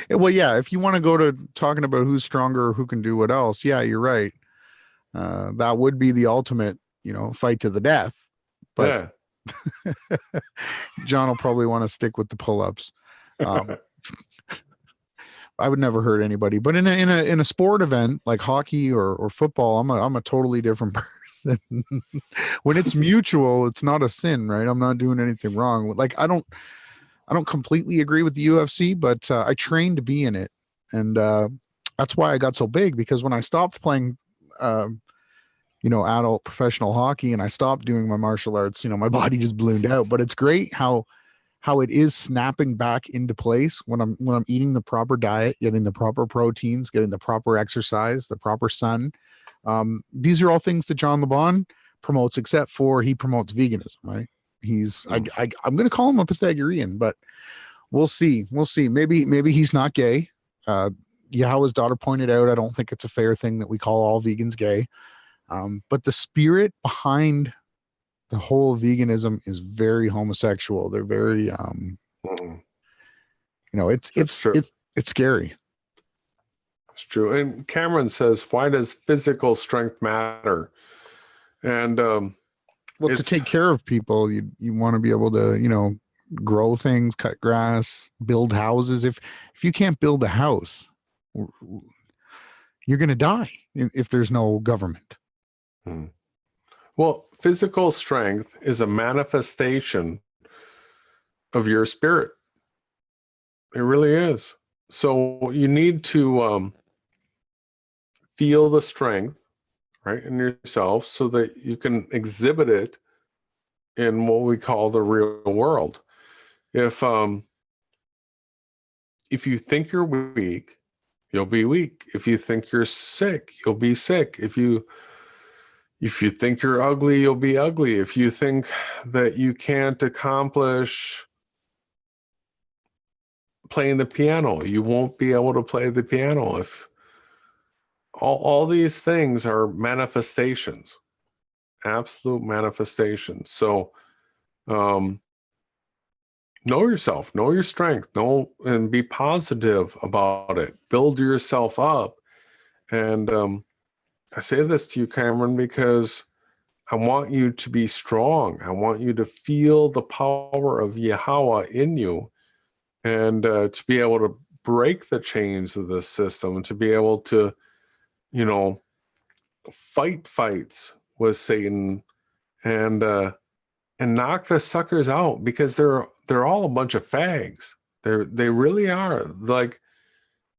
Well, yeah, if you want to go to talking about who's stronger, who can do what else, yeah, you're right. That would be the ultimate, you know, fight to the death. But yeah. John will probably want to stick with the pull-ups. I would never hurt anybody, but in a sport event like hockey or football, I'm a totally different person. When it's mutual, it's not a sin, right? I'm not doing anything wrong. Like I don't completely agree with the UFC, but I trained to be in it, and that's why I got so big. Because when I stopped playing, you know, adult professional hockey, and I stopped doing my martial arts, you know, my body just ballooned out. But it's great how it is snapping back into place when I'm eating the proper diet, getting the proper proteins, getting the proper exercise, the proper sun. These are all things that John LeBon promotes, except for he promotes veganism, right? He's I'm going to call him a Pythagorean, but we'll see. Maybe he's not gay. Yahweh's daughter pointed out, I don't think it's a fair thing that we call all vegans gay. But the spirit behind the whole veganism is very homosexual. They're very, you know, it's scary. It's true. And Cameron says, why does physical strength matter? And, well, to take care of people, you want to be able to, you know, grow things, cut grass, build houses. If you can't build a house, you're going to die if there's no government. Well, physical strength is a manifestation of your spirit. It really is. So you need to feel the strength, right, in yourself, so that you can exhibit it in what we call the real world. If you think you're weak, you'll be weak. If you think you're sick, you'll be sick. If you think you're ugly, you'll be ugly. If you think that you can't accomplish playing the piano, you won't be able to play the piano. If all these things are manifestations, absolute manifestations. So know yourself, know your strength, and be positive about it. Build yourself up. And I say this to you, Cameron, because I want you to be strong. I want you to feel the power of Yahweh in you, and to be able to break the chains of this system, to be able to, you know, fight fights with Satan and knock the suckers out, because they're all a bunch of fags. They really are. Like,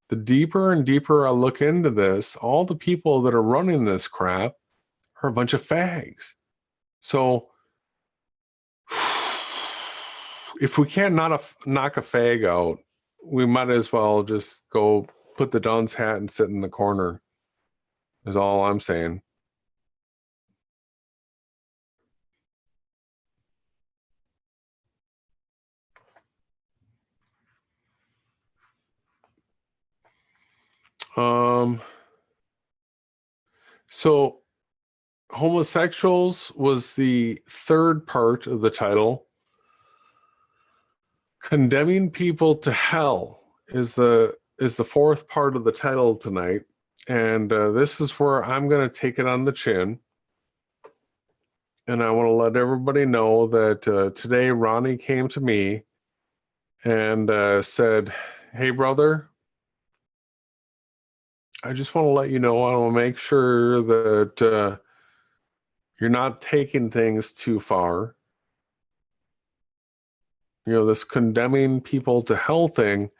the deeper and deeper I look into this, all the people that are running this crap are a bunch of fags. So if we can't knock a fag out, we might as well just go put the dunce hat and sit in the corner, is all I'm saying. So homosexuals was the third part of the title. Condemning people to hell is the fourth part of the title tonight. And this is where I'm going to take it on the chin. And I want to let everybody know that today Ronnie came to me and said, hey, brother, I just want to let you know, I want to make sure that you're not taking things too far. You know, this condemning people to hell thing,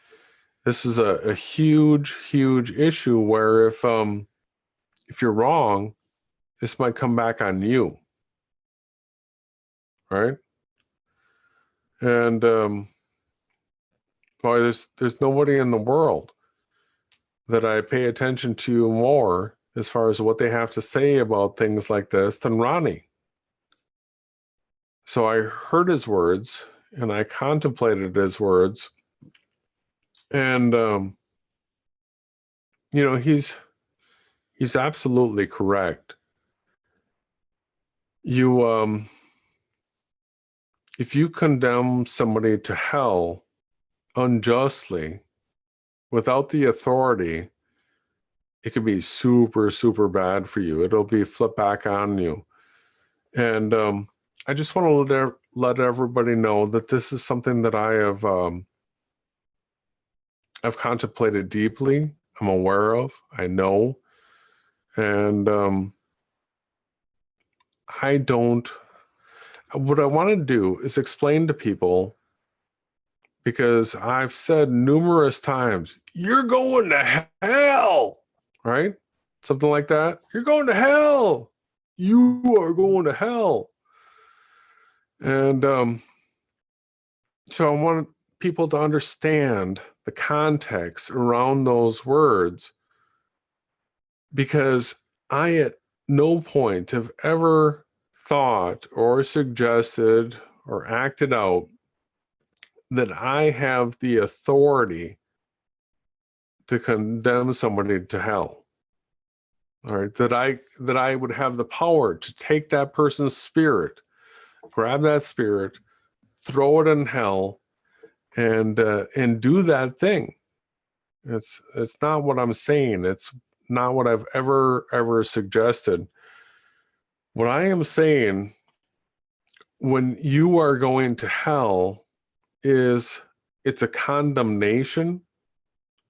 this is a huge, huge issue where if you're wrong, this might come back on you. Right? And boy, there's nobody in the world that I pay attention to more as far as what they have to say about things like this than Ronnie. So I heard his words and I contemplated his words, and you know, he's absolutely correct. You if you condemn somebody to hell unjustly without the authority, it could be super, super bad for you. It'll be flipped back on you. And I just want to let everybody know that this is something that I have I've contemplated deeply. I'm aware of. I know. And what I want to do is explain to people, because I've said numerous times, you're going to hell, right? Something like that. You're going to hell. You are going to hell. And so I want people to understand the context around those words, because I at no point have ever thought or suggested or acted out that I have the authority to condemn somebody to hell. All right, that I would have the power to take that person's spirit, grab that spirit, throw it in hell, and do that thing. It's not what I'm saying. It's not what I've ever suggested. What I am saying, when you are going to hell, is it's a condemnation,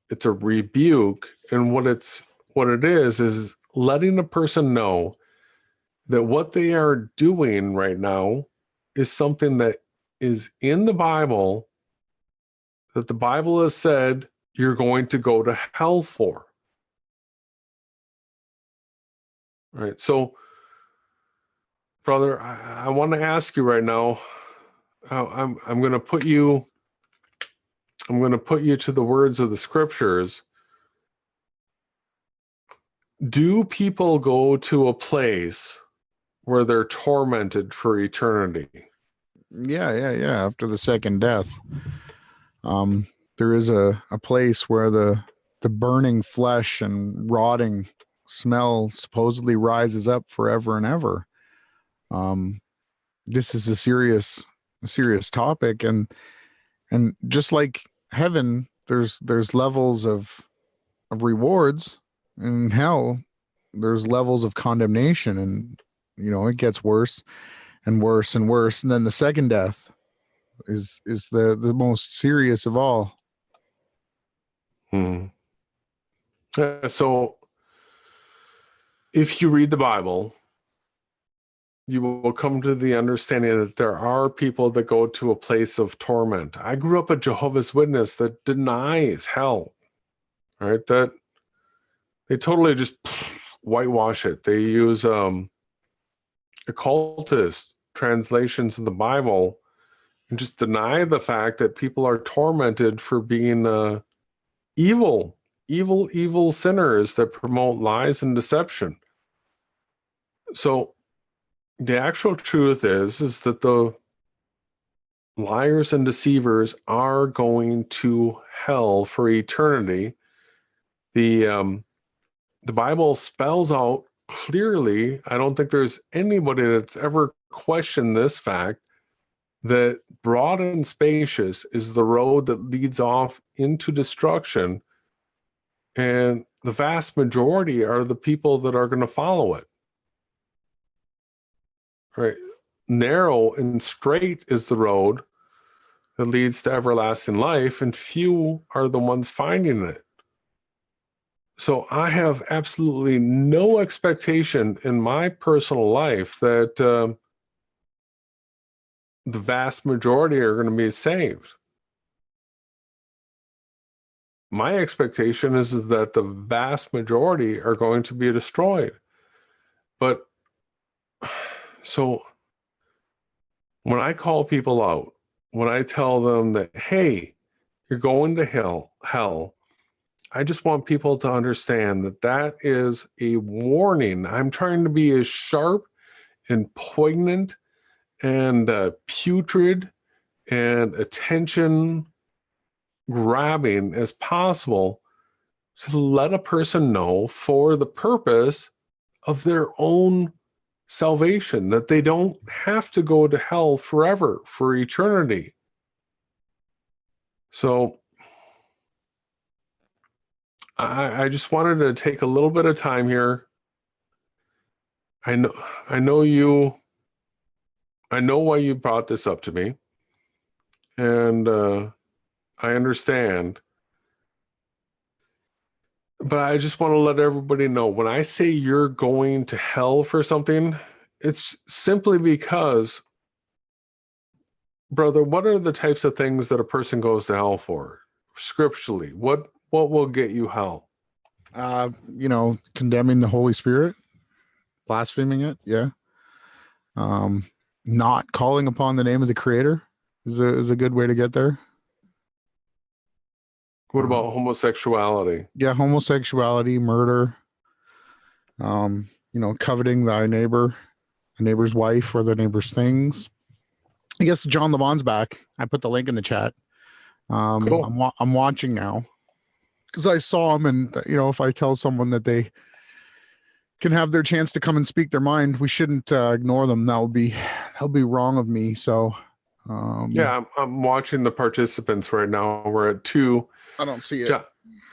it's a rebuke, and what it is letting a person know that what they are doing right now is something that is in the Bible, that the Bible has said you're going to go to hell for. Right? So, brother, I want to ask you right now, I'm going to put you to the words of the scriptures. Do people go to a place where they're tormented for eternity? Yeah. After the second death, there is a place where the burning flesh and rotting smell supposedly rises up forever and ever. This is a serious topic, and just like heaven, there's levels of rewards. In hell, there's levels of condemnation, and you know, it gets worse and worse and worse. And then the second death is the most serious of all. So if you read the Bible, you will come to the understanding that there are people that go to a place of torment. I grew up a Jehovah's Witness that denies hell, right? That they totally just whitewash it. They use occultist translations of the Bible and just deny the fact that people are tormented for being evil sinners that promote lies and deception. So the actual truth is that the liars and deceivers are going to hell for eternity. The Bible spells out clearly, I don't think there's anybody that's ever questioned this fact, that broad and spacious is the road that leads off into destruction, and the vast majority are the people that are going to follow it. Right? Narrow and straight is the road that leads to everlasting life, and few are the ones finding it. So I have absolutely no expectation in my personal life that the vast majority are going to be saved. My expectation is that the vast majority are going to be destroyed. But so when I call people out, when I tell them that, hey, you're going to hell, I just want people to understand that that is a warning. I'm trying to be as sharp and poignant and putrid and attention grabbing as possible to let a person know for the purpose of their own salvation, that they don't have to go to hell forever, for eternity. So I just wanted to take a little bit of time here. I know why you brought this up to me, and I understand. But I just want to let everybody know, when I say you're going to hell for something, it's simply because, brother, what are the types of things that a person goes to hell for? Scripturally, what will get you hell? Condemning the Holy Spirit, blaspheming it. Yeah. Not calling upon the name of the Creator is a good way to get there. What about homosexuality? Yeah, homosexuality, murder. Coveting thy neighbor, the neighbor's wife, or the neighbor's things. I guess John LeBon's back. I put the link in the chat. Cool. I'm watching now because I saw him, and if I tell someone that they can have their chance to come and speak their mind, we shouldn't ignore them. That'll be wrong of me. So yeah, I'm watching the participants right now. We're at 2. I don't see it.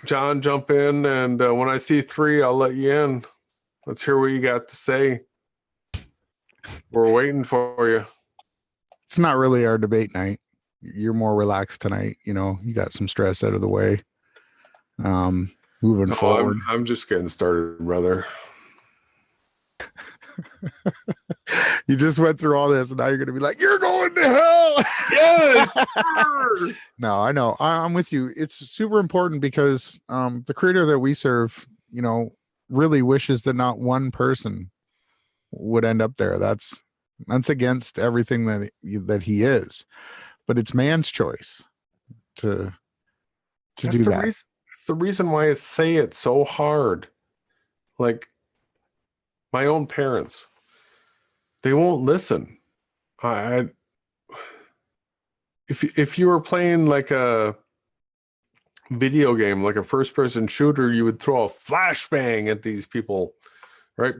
John, jump in, and when I see 3, I'll let you in. Let's hear what you got to say. We're waiting for you. It's not really our debate night. You're more relaxed tonight. You got some stress out of the way. Moving forward. I'm just getting started, brother. You just went through all this, and now you're going to be like, you're going to hell. Yes. No, I know. I'm with you. It's super important because the Creator that we serve, really wishes that not one person would end up there. That's against everything that he is. But it's man's choice to do that. It's the reason why I say it so hard. Like, my own parents, they won't listen. If you were playing like a video game, like a first-person shooter, you would throw a flashbang at these people, right?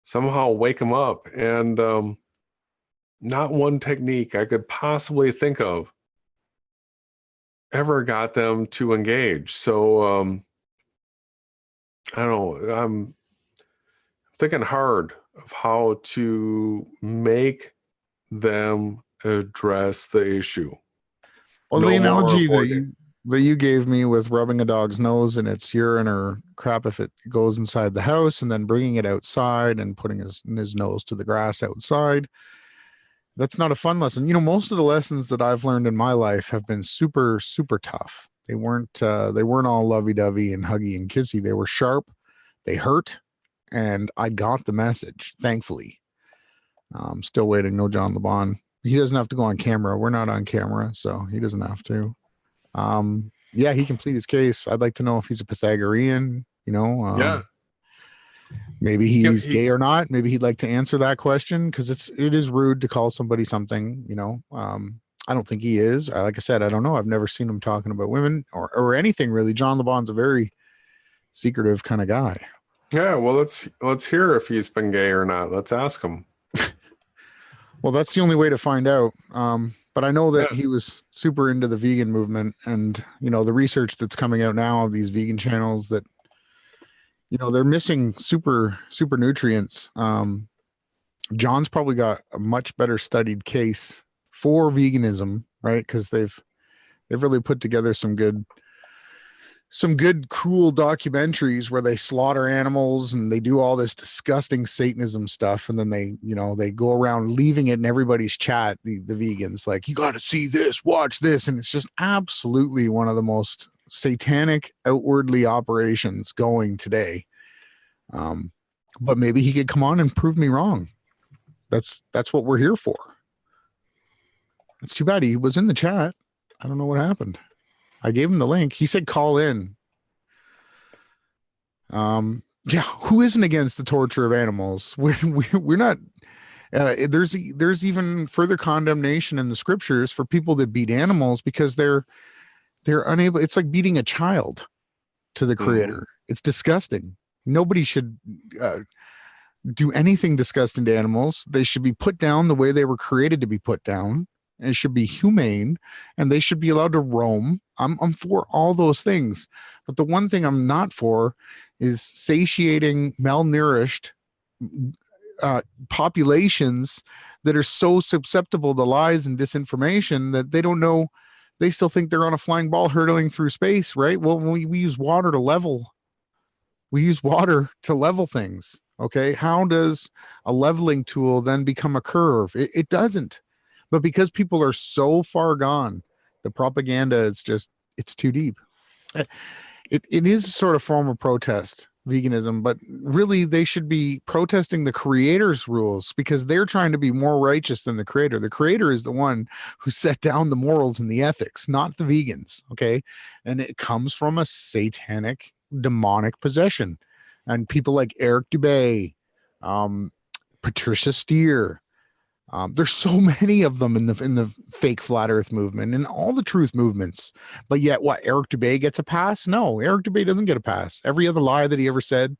Somehow wake them up. And not one technique I could possibly think of ever got them to engage. So I don't know. I'm thinking hard of how to make them address the issue. Well, the analogy that you gave me with rubbing a dog's nose in its urine or crap if it goes inside the house, and then bringing it outside and putting his nose to the grass outside, that's not a fun lesson. Most of the lessons that I've learned in my life have been super, super tough. They weren't all lovey-dovey and huggy and kissy. They were sharp. They hurt. And I got the message, thankfully. I'm still waiting. No John LeBon. He doesn't have to go on camera. We're not on camera, so he doesn't have to. Yeah, he can plead his case. I'd like to know if he's a Pythagorean, Yeah. Maybe he's gay or not. Maybe he'd like to answer that question, because it is rude to call somebody something, I don't think he is. Like I said, I don't know. I've never seen him talking about women or anything really. John LeBon's a very secretive kind of guy. Yeah, well, let's hear if he's been gay or not. Let's ask him. Well, that's the only way to find out. But I know that he was super into the vegan movement, and the research that's coming out now of these vegan channels that they're missing super nutrients. John's probably got a much better studied case for veganism, right? Because they've really put together some good cruel documentaries where they slaughter animals and they do all this disgusting Satanism stuff, and then they go around leaving it in everybody's chat, the vegans, like, you got to see this, watch this, and it's just absolutely one of the most satanic outwardly operations going today. But maybe he could come on and prove me wrong. That's what we're here for. It's too bad he was in the chat. I don't know what happened. I gave him the link. He said call in. Yeah, who isn't against the torture of animals? We're not. There's even further condemnation in the scriptures for people that beat animals because they're unable. It's like beating a child to the Creator. It's disgusting. Nobody should do anything disgusting to animals. They should be put down the way they were created to be put down. And it should be humane, and they should be allowed to roam. I'm for all those things, but the one thing I'm not for is satiating malnourished populations that are so susceptible to lies and disinformation that they don't know. They still think they're on a flying ball hurtling through space, right? Well, when we use water to level, things. Okay, how does a leveling tool then become a curve? It doesn't. But because people are so far gone, the propaganda is it's too deep. It is a sort of form of protest, veganism, but really they should be protesting the Creator's rules because they're trying to be more righteous than the Creator. The Creator is the one who set down the morals and the ethics, not the vegans. Okay. And it comes from a satanic, demonic possession. And people like Eric Dubay, Patricia Steere, there's so many of them in the fake flat earth movement and all the truth movements. But yet what, Eric Dubay gets a pass? No, Eric Dubay doesn't get a pass. Every other lie that he ever said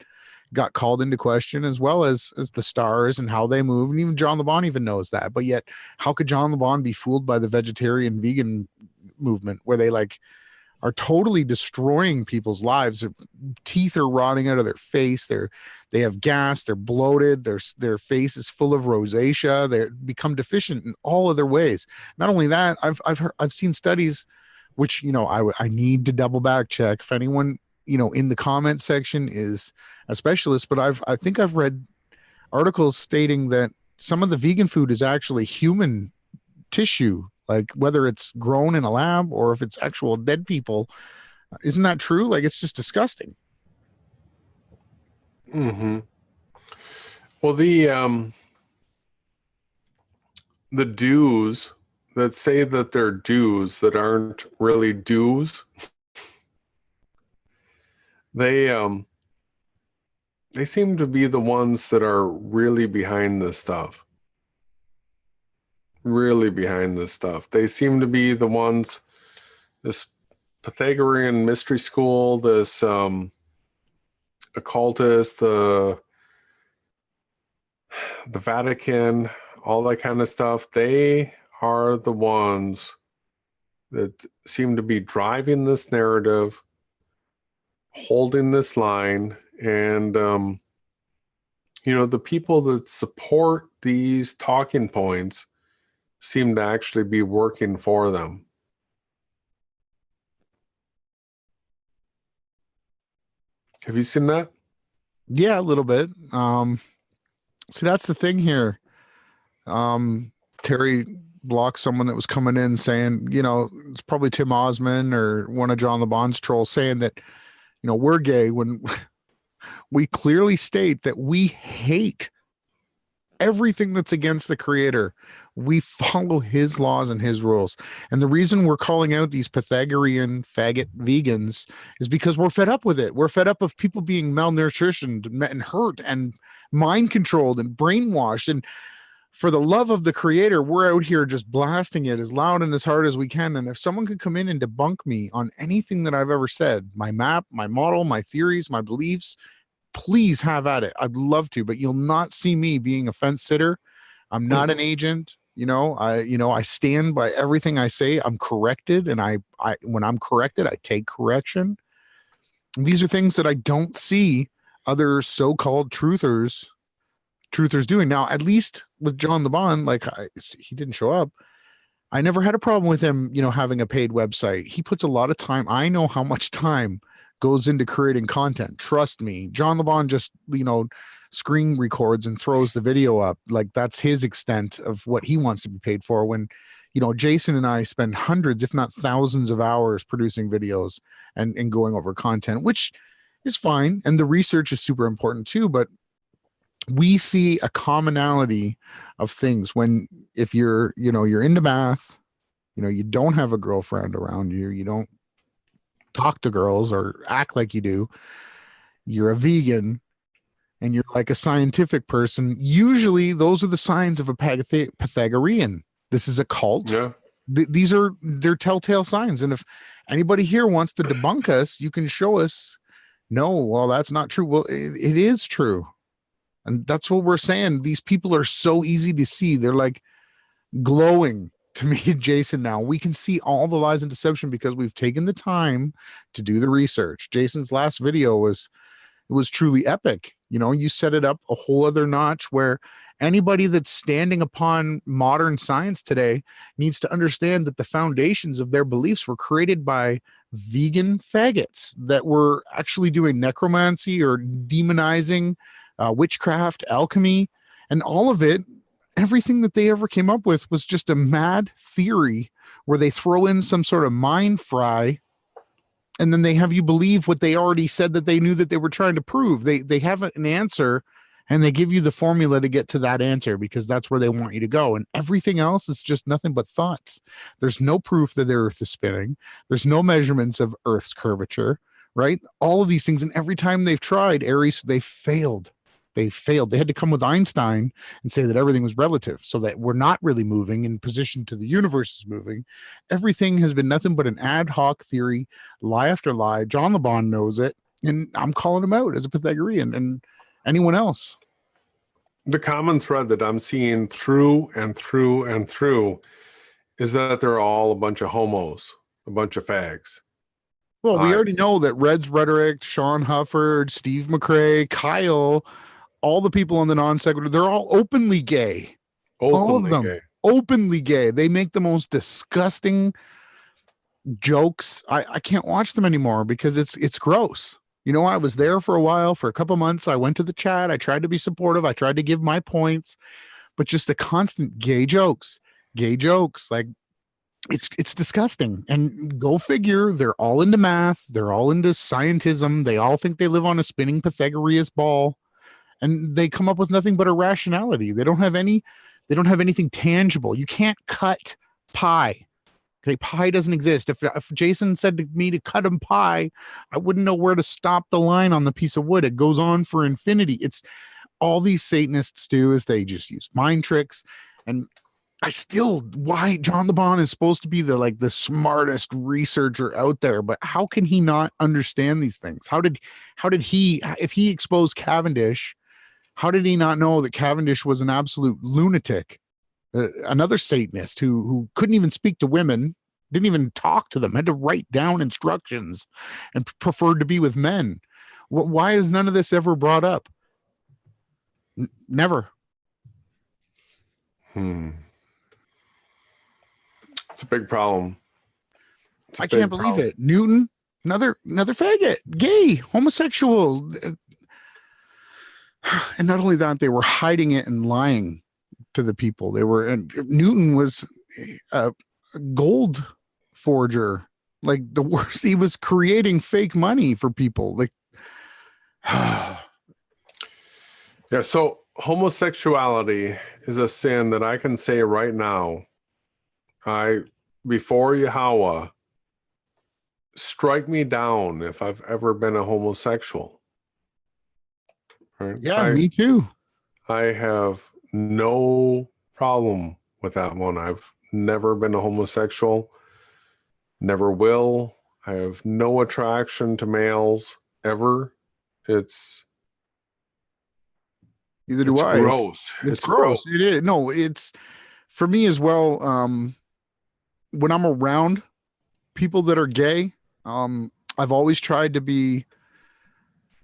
got called into question, as well as the stars and how they move. And even John LeBon even knows that. But yet how could John LeBon be fooled by the vegetarian vegan movement where they are totally destroying people's lives? Their teeth are rotting out of their face. They have gas. They're bloated. Their face is full of rosacea. They become deficient in all other ways. Not only that, I've seen studies, which I need to double back check if anyone in the comment section is a specialist. But I think I've read articles stating that some of the vegan food is actually human tissue. Like whether it's grown in a lab or if it's actual dead people. Isn't that true? Like, it's just disgusting. Well, the dues that say that they're dues that aren't really dues, they seem to be the ones that are really behind this stuff. They seem to be the ones, this Pythagorean mystery school, this occultist, the Vatican, all that kind of stuff. They are the ones that seem to be driving this narrative, holding this line, and the people that support these talking points seem to actually be working for them. Have you seen that? Yeah, a little bit. See, that's the thing here. Terry blocked someone that was coming in saying, it's probably Tim Osmond or one of John LeBon's trolls saying that, we're gay, when we clearly state that we hate everything that's against the Creator. We follow his laws and his rules. And the reason we're calling out these Pythagorean faggot vegans is because we're fed up with it. We're fed up of people being malnutritioned and hurt and mind controlled and brainwashed. And for the love of the creator, we're out here just blasting it as loud and as hard as we can. And if someone could come in and debunk me on anything that I've ever said, my map, my model, my theories, my beliefs, please have at it. I'd love to, but you'll not see me being a fence sitter. I'm not an agent. I stand by everything I say. I'm corrected. And I when I'm corrected, I take correction. And these are things that I don't see other so-called truthers doing. Now, at least with John the Bond, like he didn't show up. I never had a problem with him, having a paid website. He puts a lot of time. I know how much time goes into creating content. Trust me. John the Bond just, screen records and throws the video up. Like that's his extent of what he wants to be paid for. When, Jason and I spend hundreds, if not thousands of hours producing videos and going over content, which is fine. And the research is super important too, but we see a commonality of things when, if you're into math, you don't have a girlfriend around you, you don't talk to girls or act like you do, you're a vegan, and you're like a scientific person, usually those are the signs of a Pythagorean. This is a cult. Yeah. They're telltale signs. And if anybody here wants to debunk us, you can show us, no, well, that's not true. Well, it is true. And that's what we're saying. These people are so easy to see. They're like glowing to me and Jason now. We can see all the lies and deception because we've taken the time to do the research. Jason's last video was truly epic. You set it up a whole other notch where anybody that's standing upon modern science today needs to understand that the foundations of their beliefs were created by vegan faggots that were actually doing necromancy or demonizing witchcraft, alchemy, and all of it. Everything that they ever came up with was just a mad theory where they throw in some sort of mind fry, and then they have you believe what they already said that they knew that they were trying to prove. They have an answer, and they give you the formula to get to that answer because that's where they want you to go. And everything else is just nothing but thoughts. There's no proof that the Earth is spinning. There's no measurements of Earth's curvature, right? All of these things. And every time they've tried, Aries, they failed. They had to come with Einstein and say that everything was relative, so that we're not really moving in position to the universe is moving. Everything has been nothing but an ad hoc theory, lie after lie. John the Bond knows it, and I'm calling him out as a Pythagorean, and anyone else. The common thread that I'm seeing through and through and through is that they're all a bunch of homos, a bunch of fags. Well, we already know that Red's Rhetoric, Sean Hufford, Steve McRae, Kyle, all the people on the non sequitur, they're all openly gay. All of them. Openly gay. They make the most disgusting jokes. I can't watch them anymore because it's gross. I was there for a while, for a couple months. I went to the chat. I tried to be supportive. I tried to give my points, but just the constant gay jokes, like it's disgusting. And go figure, they're all into math. They're all into scientism. They all think they live on a spinning Pythagorean ball. And they come up with nothing but irrationality. They don't have anything tangible. You can't cut pi. Okay, pi doesn't exist. If Jason said to me to cut him pi, I wouldn't know where to stop the line on the piece of wood. It goes on for infinity. It's all these Satanists do is they just use mind tricks. And why John the Bond is supposed to be the smartest researcher out there, but how can he not understand these things? How did he, if he exposed Cavendish, how did he not know that Cavendish was an absolute lunatic? Another Satanist who couldn't even speak to women, didn't even talk to them, had to write down instructions and preferred to be with men. Why is none of this ever brought up? Never. It's a big problem. I can't believe it. Newton, another faggot, gay, homosexual. And not only that, they were hiding it and lying to the people. And Newton was a gold forger, like the worst. He was creating fake money for people. Yeah. So homosexuality is a sin that I can say right now. Before Yahweh, strike me down if I've ever been a homosexual. Right? Yeah, me too. I have no problem with that one. I've never been a homosexual, never will. I have no attraction to males ever. It's Neither do I. gross. It's gross. It is. No, it's for me as well. When I'm around people that are gay, I've always tried to be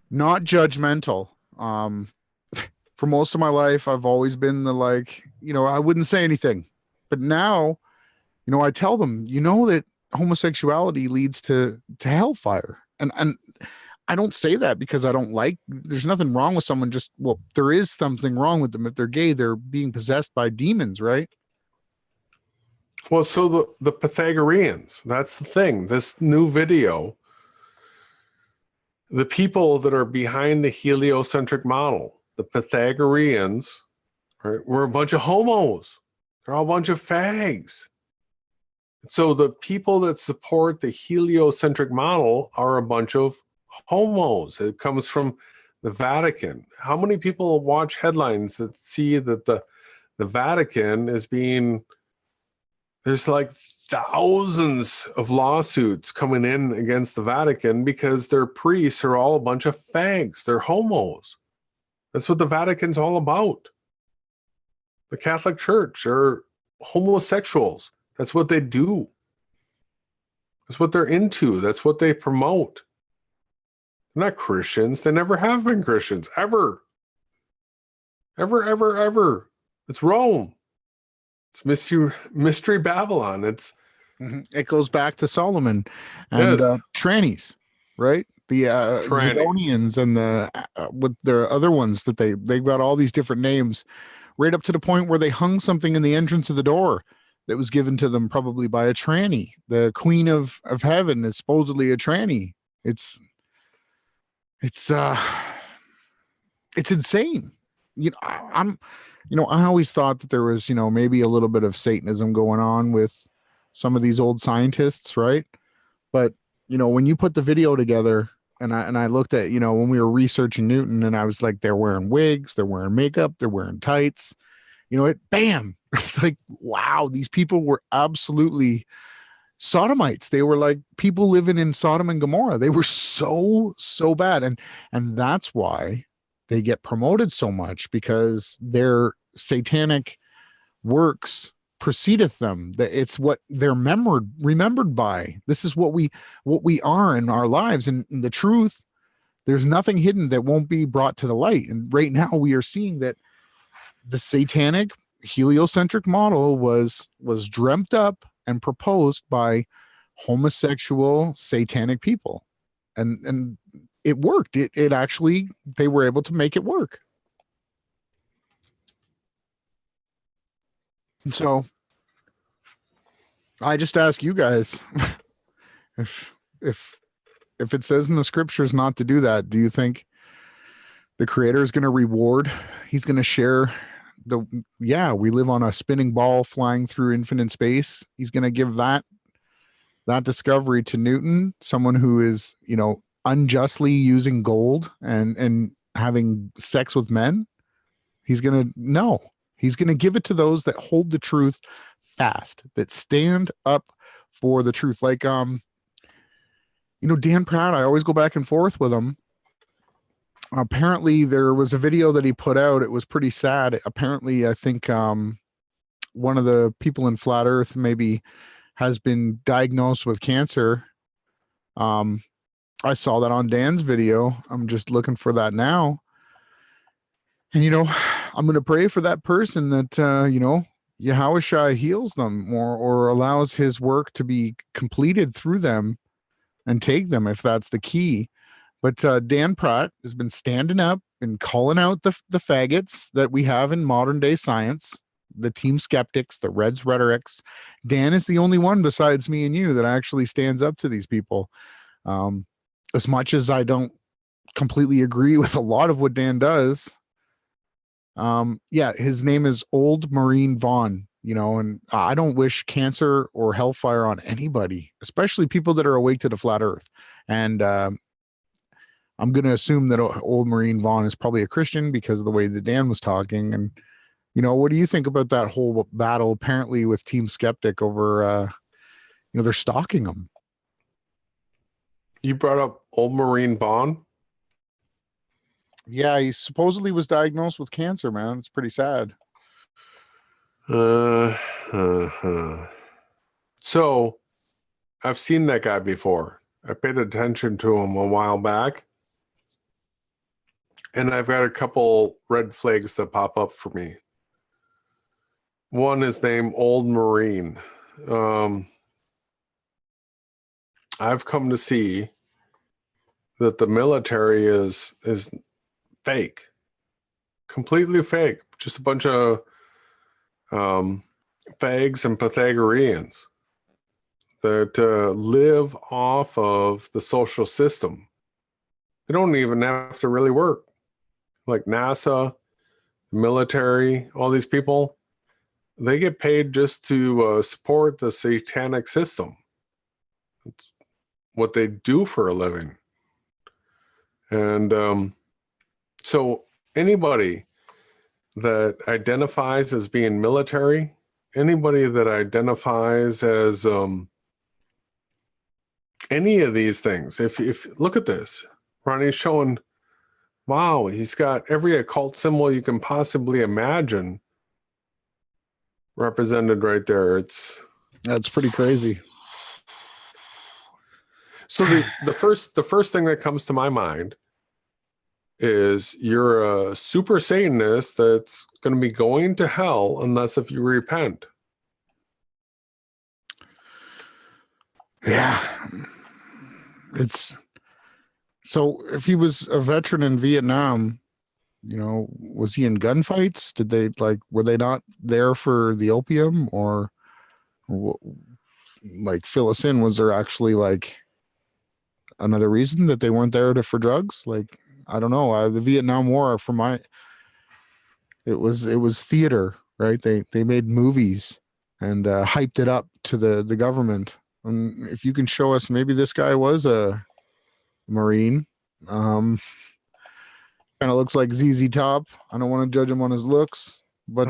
not judgmental. For most of my life, I've always been the I wouldn't say anything. But now, I tell them, that homosexuality leads to hellfire. And I don't say that because there's nothing wrong with someone. There is something wrong with them. If they're gay, they're being possessed by demons, right? Well, so the Pythagoreans, that's the thing. This new video, the people that are behind the heliocentric model, the Pythagoreans, right, were a bunch of homos. They're all a bunch of fags. So the people that support the heliocentric model are a bunch of homos. It comes from the Vatican. How many people watch headlines that see that the Vatican is being, there's like thousands of lawsuits coming in against the Vatican because their priests are all a bunch of fags. They're homos. That's what the Vatican's all about. The Catholic Church are homosexuals. That's what they do. That's what they're into. That's what they promote. They're not Christians. They never have been Christians, ever. Ever, ever, ever. It's Rome. It's Mystery Babylon. It's It goes back to Solomon and trannies, right? The Zidonians and with their other ones that they've got all these different names, right up to the point where they hung something in the entrance of the door that was given to them probably by a tranny. The Queen of Heaven is supposedly a tranny. It's insane. I always thought that there was, maybe a little bit of Satanism going on with some of these old scientists, right? But, when you put the video together and I looked at, when we were researching Newton, and I was like, they're wearing wigs, they're wearing makeup, they're wearing tights, bam. It's like, wow, these people were absolutely sodomites. They were like people living in Sodom and Gomorrah. They were so bad. And that's why they get promoted so much, because their satanic works precedeth them. It's what they're remembered by. This is what we are in our lives. And the truth, there's nothing hidden that won't be brought to the light. And right now we are seeing that the satanic heliocentric model was dreamt up and proposed by homosexual satanic people. And it worked. It actually, they were able to make it work. And so I just ask you guys, if it says in the scriptures not to do that, do you think the creator is going to reward? He's going to share we live on a spinning ball flying through infinite space. He's going to give that discovery to Newton, someone who is, unjustly using gold and having sex with men. He's going to give it to those that hold the truth fast, that stand up for the truth. Like, Dan Pratt, I always go back and forth with him. Apparently there was a video that he put out. It was pretty sad. Apparently, I think one of the people in Flat Earth maybe has been diagnosed with cancer. I saw that on Dan's video. I'm just looking for that now. And, I'm going to pray for that person that, Yahushua heals them or allows his work to be completed through them and take them, if that's the key. But Dan Pratt has been standing up and calling out the faggots that we have in modern day science, the team skeptics, the Reds rhetorics. Dan is the only one besides me and you that actually stands up to these people. As much as I don't completely agree with a lot of what Dan does. His name is Old Marine Vaughn, and I don't wish cancer or hellfire on anybody, especially people that are awake to the flat earth. And I'm going to assume that Old Marine Vaughn is probably a Christian because of the way that Dan was talking. And, What do you think about that whole battle apparently with Team Skeptic over, they're stalking them? You brought up old Marine Bond. Yeah, he supposedly was diagnosed with cancer, man. It's pretty sad. So I've seen that guy before. I paid attention to him a while back. And I've got a couple red flags that pop up for me. One is named Old Marine. I've come to see that the military is fake, completely fake. Just a bunch of fags and Pythagoreans that live off of the social system. They don't even have to really work. Like NASA, the military, all these people, they get paid just to support the satanic system. It's what they do for a living. And so anybody that identifies as being military, anybody that identifies as any of these things, if look at this, Ronnie's showing, wow, he's got every occult symbol you can possibly imagine represented right there. That's pretty crazy. So the first thing that comes to my mind is you're a super Satanist that's going to be going to hell unless if you repent. Yeah. So if he was a veteran in Vietnam, was he in gunfights? Did they were they not there for the opium or fill us in? Was there actually another reason that they weren't there for drugs? I don't know. The Vietnam War, it was theater, right? They made movies and hyped it up to the government. And if you can show us, maybe this guy was a Marine. Kind of looks like ZZ Top. I don't want to judge him on his looks, but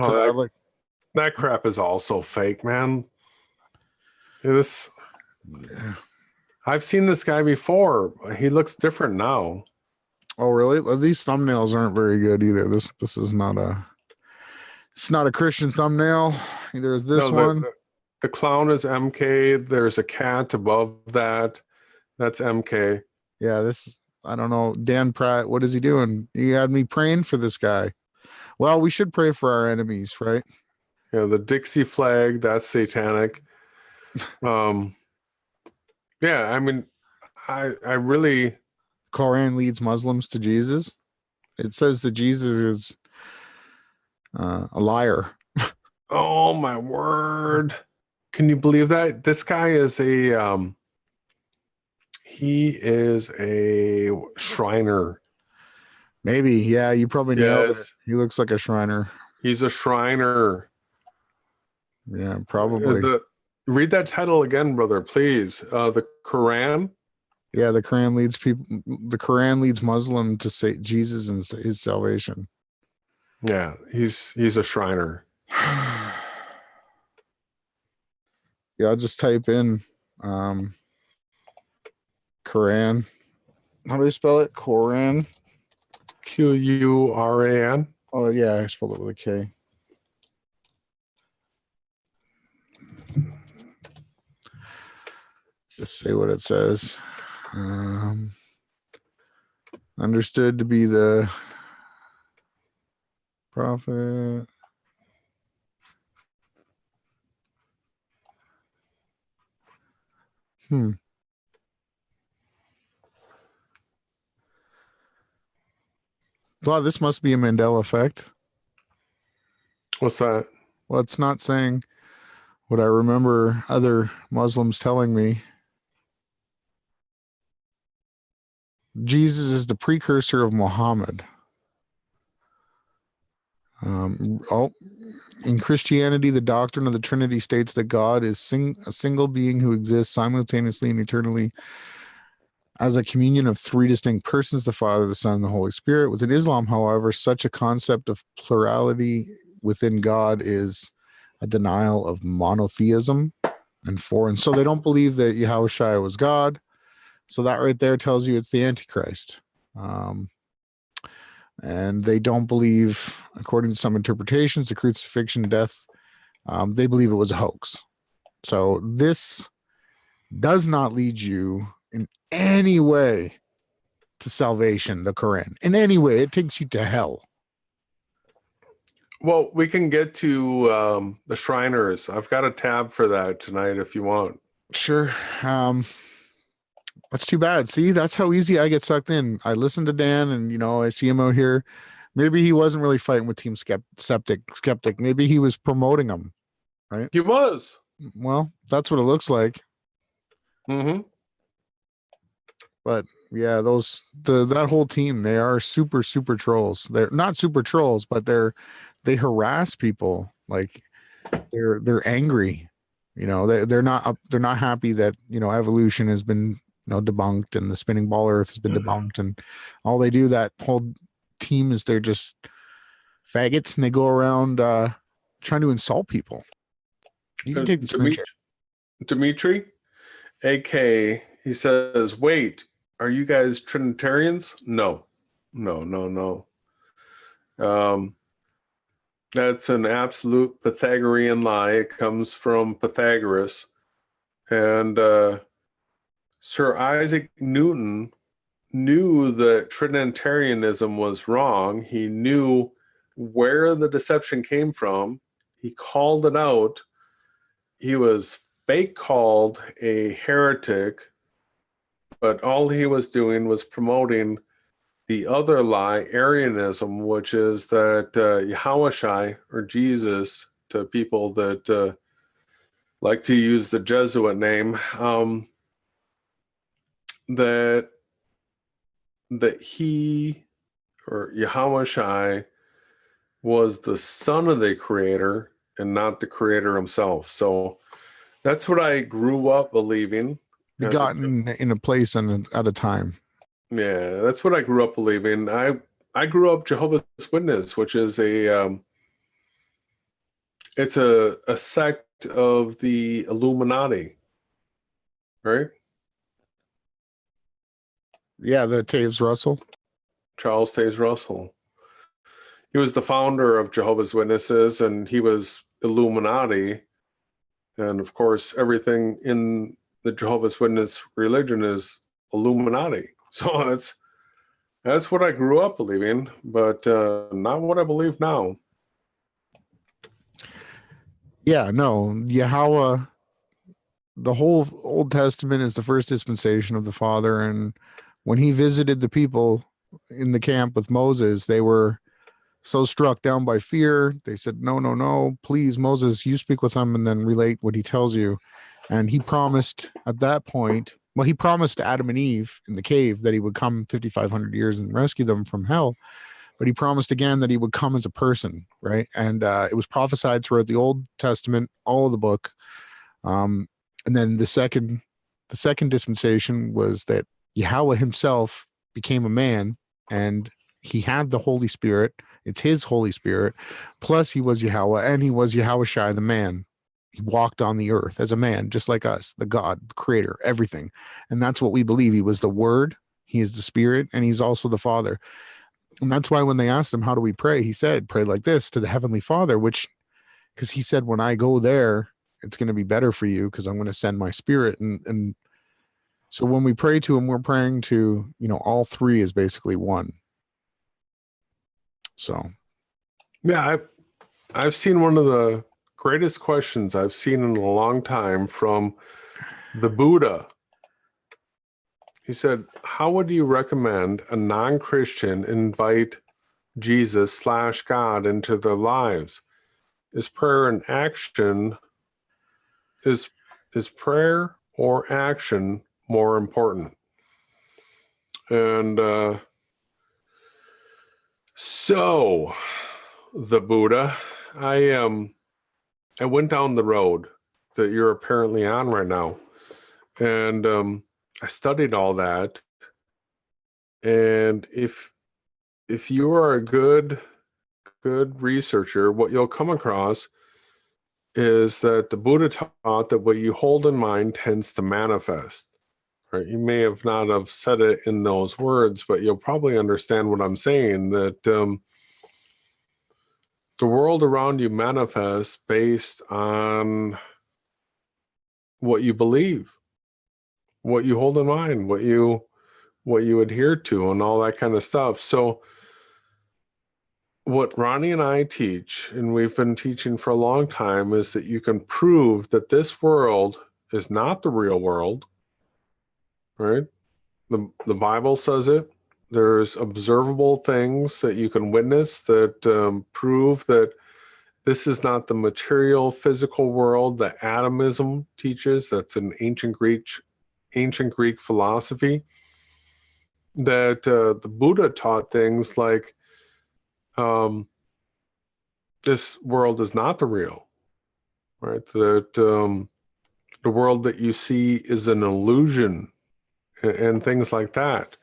that crap is also fake, man. I've seen this guy before. He looks different now. Oh, really? Well, these thumbnails aren't very good either. This is not a Christian thumbnail. Either is this one. The clown is MK. There's a cat above that. That's MK. Yeah, I don't know. Dan Pratt, what is he doing? He had me praying for this guy. Well, we should pray for our enemies, right? Yeah, the Dixie flag, that's satanic. Yeah, I mean, I really... Quran leads Muslims to Jesus. It says that Jesus is a liar. Oh, my word. Can you believe that? This guy is he is a Shriner. Maybe, yeah, you probably nailed it. Yes. He looks like a Shriner. He's a Shriner. Yeah, probably. Read that title again, brother, please. The Quran. Yeah, the Quran leads Muslim to say Jesus and his salvation. Yeah, he's a Shriner. Yeah, I'll just type in Quran. How do you spell it? Quran. Quran. Oh yeah, I spelled it with a K. Just say what it says. Understood to be the prophet. Wow, this must be a Mandela effect. What's that? Well, it's not saying what I remember other Muslims telling me. Jesus is the precursor of Muhammad. In Christianity, the doctrine of the Trinity states that God is a single being who exists simultaneously and eternally as a communion of three distinct persons, the Father, the Son, and the Holy Spirit. Within Islam, however, such a concept of plurality within God is a denial of monotheism and foreign. So they don't believe that Yahushua was God. So that right there tells you it's the Antichrist. And they don't believe, according to some interpretations, the crucifixion and death, they believe it was a hoax. So this does not lead you in any way to salvation, the Quran. In any way, it takes you to hell. Well, we can get to the Shriners. I've got a tab for that tonight if you want. Sure. That's too bad. See, that's how easy I get sucked in. I listen to Dan and, you know, I see him out here. Maybe he wasn't really fighting with Team Skeptic. Maybe he was promoting them, right? He was. Well, that's what it looks like. Mm-hmm. But yeah, that whole team, they are super trolls. They're not super trolls, but they harass people. Like they're angry. You know, they're not happy that, you know, evolution has been, you know, debunked and the spinning ball earth has been debunked, and all they do, that whole team, is they're just faggots and they go around trying to insult people. You can take the screenshot. Dimitri, AK, he says, wait, are you guys Trinitarians? No. That's an absolute Pythagorean lie. It comes from Pythagoras. And Sir Isaac Newton knew that Trinitarianism was wrong. He knew where the deception came from. He called it out. He was fake called a heretic, but all he was doing was promoting the other lie, Arianism, which is that Yahushua, or Jesus, to people that like to use the Jesuit name, that he, or Yahushua, was the son of the creator and not the creator himself. So that's what I grew up believing. Begotten in a place and at a time. Yeah, that's what I grew up believing. I grew up Jehovah's Witness, which is it's a sect of the Illuminati, right? Yeah, the Taves Russell. Charles Taze Russell. He was the founder of Jehovah's Witnesses, and he was Illuminati. And of course, everything in the Jehovah's Witness religion is Illuminati. So that's what I grew up believing, but not what I believe now. Yeah, no, Yahweh, the whole Old Testament is the first dispensation of the Father. And when he visited the people in the camp with Moses, they were so struck down by fear. They said, no, please, Moses, you speak with him and then relate what he tells you. And he promised at that point, well, he promised Adam and Eve in the cave that he would come 5,500 years and rescue them from hell. But he promised again that he would come as a person, right? And it was prophesied throughout the Old Testament, all of the book. And then the second dispensation was that Yahweh himself became a man, and he had the Holy Spirit. It's his Holy Spirit. Plus he was Yahweh, and he was Yahushua, the man. He walked on the earth as a man, just like us, the God, the creator, everything. And that's what we believe. He was the Word, he is the Spirit, and he's also the Father. And that's why when they asked him, how do we pray? He said, pray like this to the Heavenly Father, because he said, when I go there, it's going to be better for you because I'm going to send my Spirit. And so when we pray to him, we're praying to, you know, all three is basically one. So. Yeah, I've seen one of the greatest questions I've seen in a long time from the Buddha. He said, how would you recommend a non-Christian invite Jesus / God into their lives? Is prayer an action? Is prayer or action more important? And so the Buddha, I went down the road that you're apparently on right now, and I studied all that. And if you are a good good researcher, what you'll come across is that the Buddha taught that what you hold in mind tends to manifest. Right? You may have not have said it in those words, but you'll probably understand what I'm saying, that the world around you manifests based on what you believe, what you hold in mind, what you adhere to, and all that kind of stuff. So what Ronnie and I teach, and we've been teaching for a long time, is that you can prove that this world is not the real world, right? The Bible says it. There's observable things that you can witness that prove that this is not the material, physical world that atomism teaches. That's an ancient Greek philosophy. That the Buddha taught things like, this world is not the real, right? That the world that you see is an illusion, and things like that.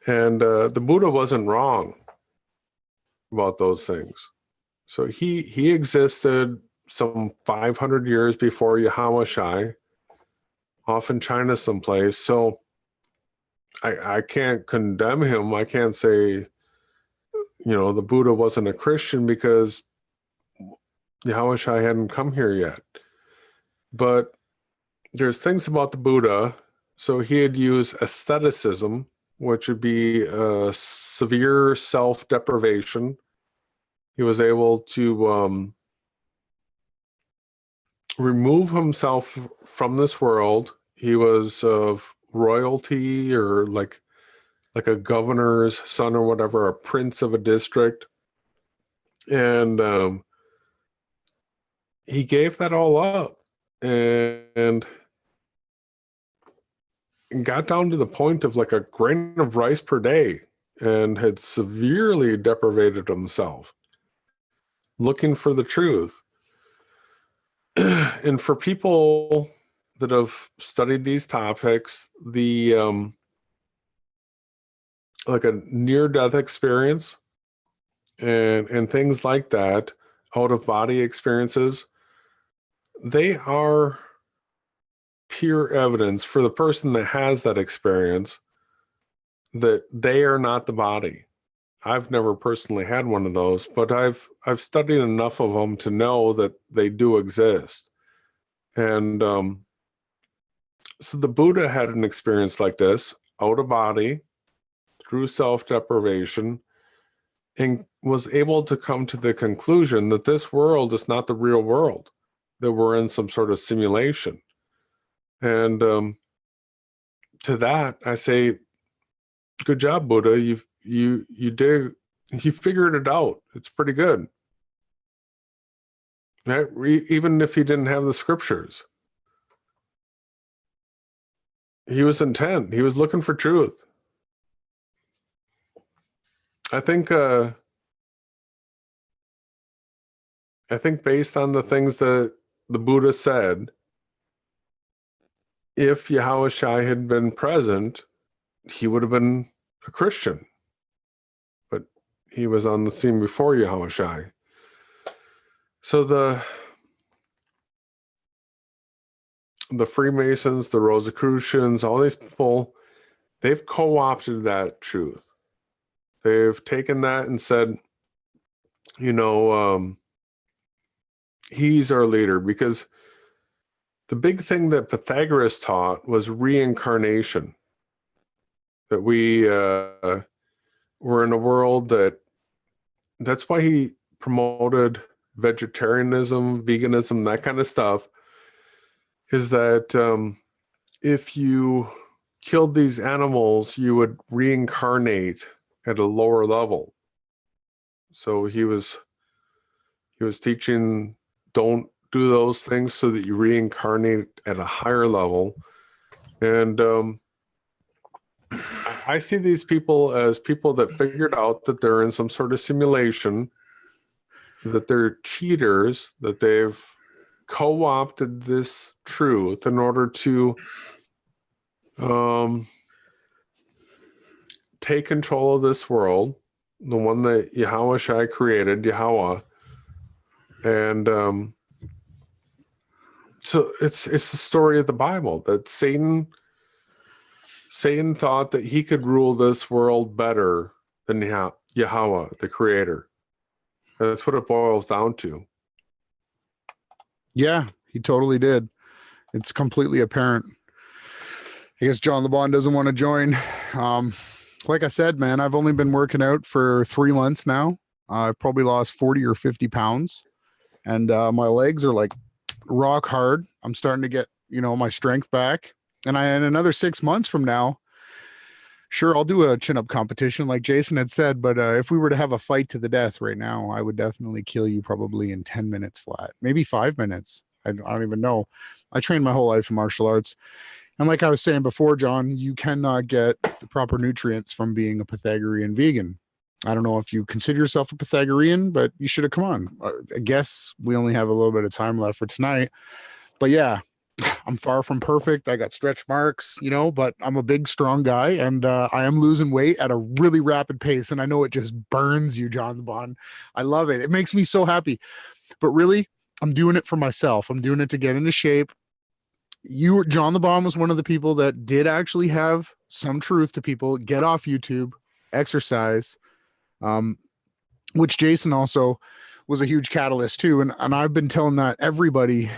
And the Buddha wasn't wrong about those things. So he existed some 500 years before Yahushua, off in China someplace. So I can't condemn him. I can't say, the Buddha wasn't a Christian because Yahushua hadn't come here yet. But there's things about the Buddha. So he had used asceticism, which would be a severe self-deprivation. He was able to remove himself from this world. He was of royalty, or like a governor's son or whatever, a prince of a district. And he gave that all up and got down to the point of like a grain of rice per day, and had severely deprivated himself, looking for the truth. And for people that have studied these topics, the like a near-death experience and things like that, out-of-body experiences, they are pure evidence for the person that has that experience that they are not the body. I've never personally had one of those, but I've studied enough of them to know that they do exist. And so the Buddha had an experience like this, out of body, through self-deprivation, and was able to come to the conclusion that this world is not the real world, that we're in some sort of simulation. And to that, I say, good job, Buddha. You figured it out. It's pretty good. Right? Even if he didn't have the scriptures, he was intent. He was looking for truth. I think based on the things that the Buddha said, if Yahushua had been present, he would have been a Christian. But he was on the scene before Yahushua. So the Freemasons, the Rosicrucians, all these people, they've co-opted that truth. They've taken that and said, he's our leader, because the big thing that Pythagoras taught was reincarnation. That we were in a world that's why he promoted vegetarianism, veganism, that kind of stuff, is that if you killed these animals, you would reincarnate at a lower level. So he was teaching, don't do those things so that you reincarnate at a higher level. And I see these people as people that figured out that they're in some sort of simulation, that they're cheaters, that they've co-opted this truth in order to take control of this world, the one that Yahweh Shai created, Yahweh. And so it's the story of the Bible that Satan thought that he could rule this world better than Yahweh, the creator. That's what it boils down to. Yeah, he totally did. It's completely apparent. I guess John LeBon doesn't want to join. Like I said, man, I've only been working out for 3 months now. I've probably lost 40 or 50 pounds. And my legs are like rock hard. I'm starting to get, my strength back. And in another 6 months from now, sure, I'll do a chin-up competition like Jason had said. But if we were to have a fight to the death right now, I would definitely kill you probably in 10 minutes flat, maybe 5 minutes. I don't even know. I trained my whole life in martial arts. And like I was saying before, John, you cannot get the proper nutrients from being a Pythagorean vegan. I don't know if you consider yourself a Pythagorean, but you should have come on. I guess we only have a little bit of time left for tonight. But yeah, I'm far from perfect. I got stretch marks, but I'm a big, strong guy, and I am losing weight at a really rapid pace. And I know it just burns you, John LeBon. I love it. It makes me so happy. But really, I'm doing it for myself. I'm doing it to get into shape. John LeBon was one of the people that did actually have some truth to people. Get off YouTube, exercise, which Jason also was a huge catalyst too. And I've been telling that everybody,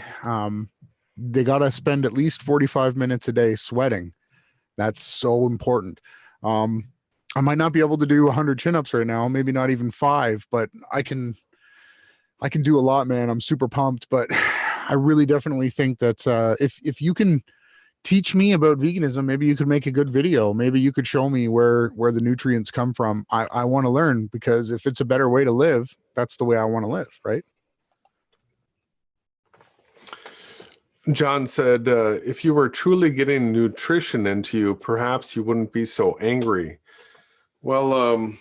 they got to spend at least 45 minutes a day sweating. That's so important. I might not be able to do 100 chin-ups right now, maybe not even 5, but I can do a lot, man. I'm super pumped, but I really definitely think that if you can teach me about veganism, maybe you could make a good video. Maybe you could show me where the nutrients come from. I want to learn, because if it's a better way to live, that's the way I want to live, right? John said, if you were truly getting nutrition into you, perhaps you wouldn't be so angry. Well, all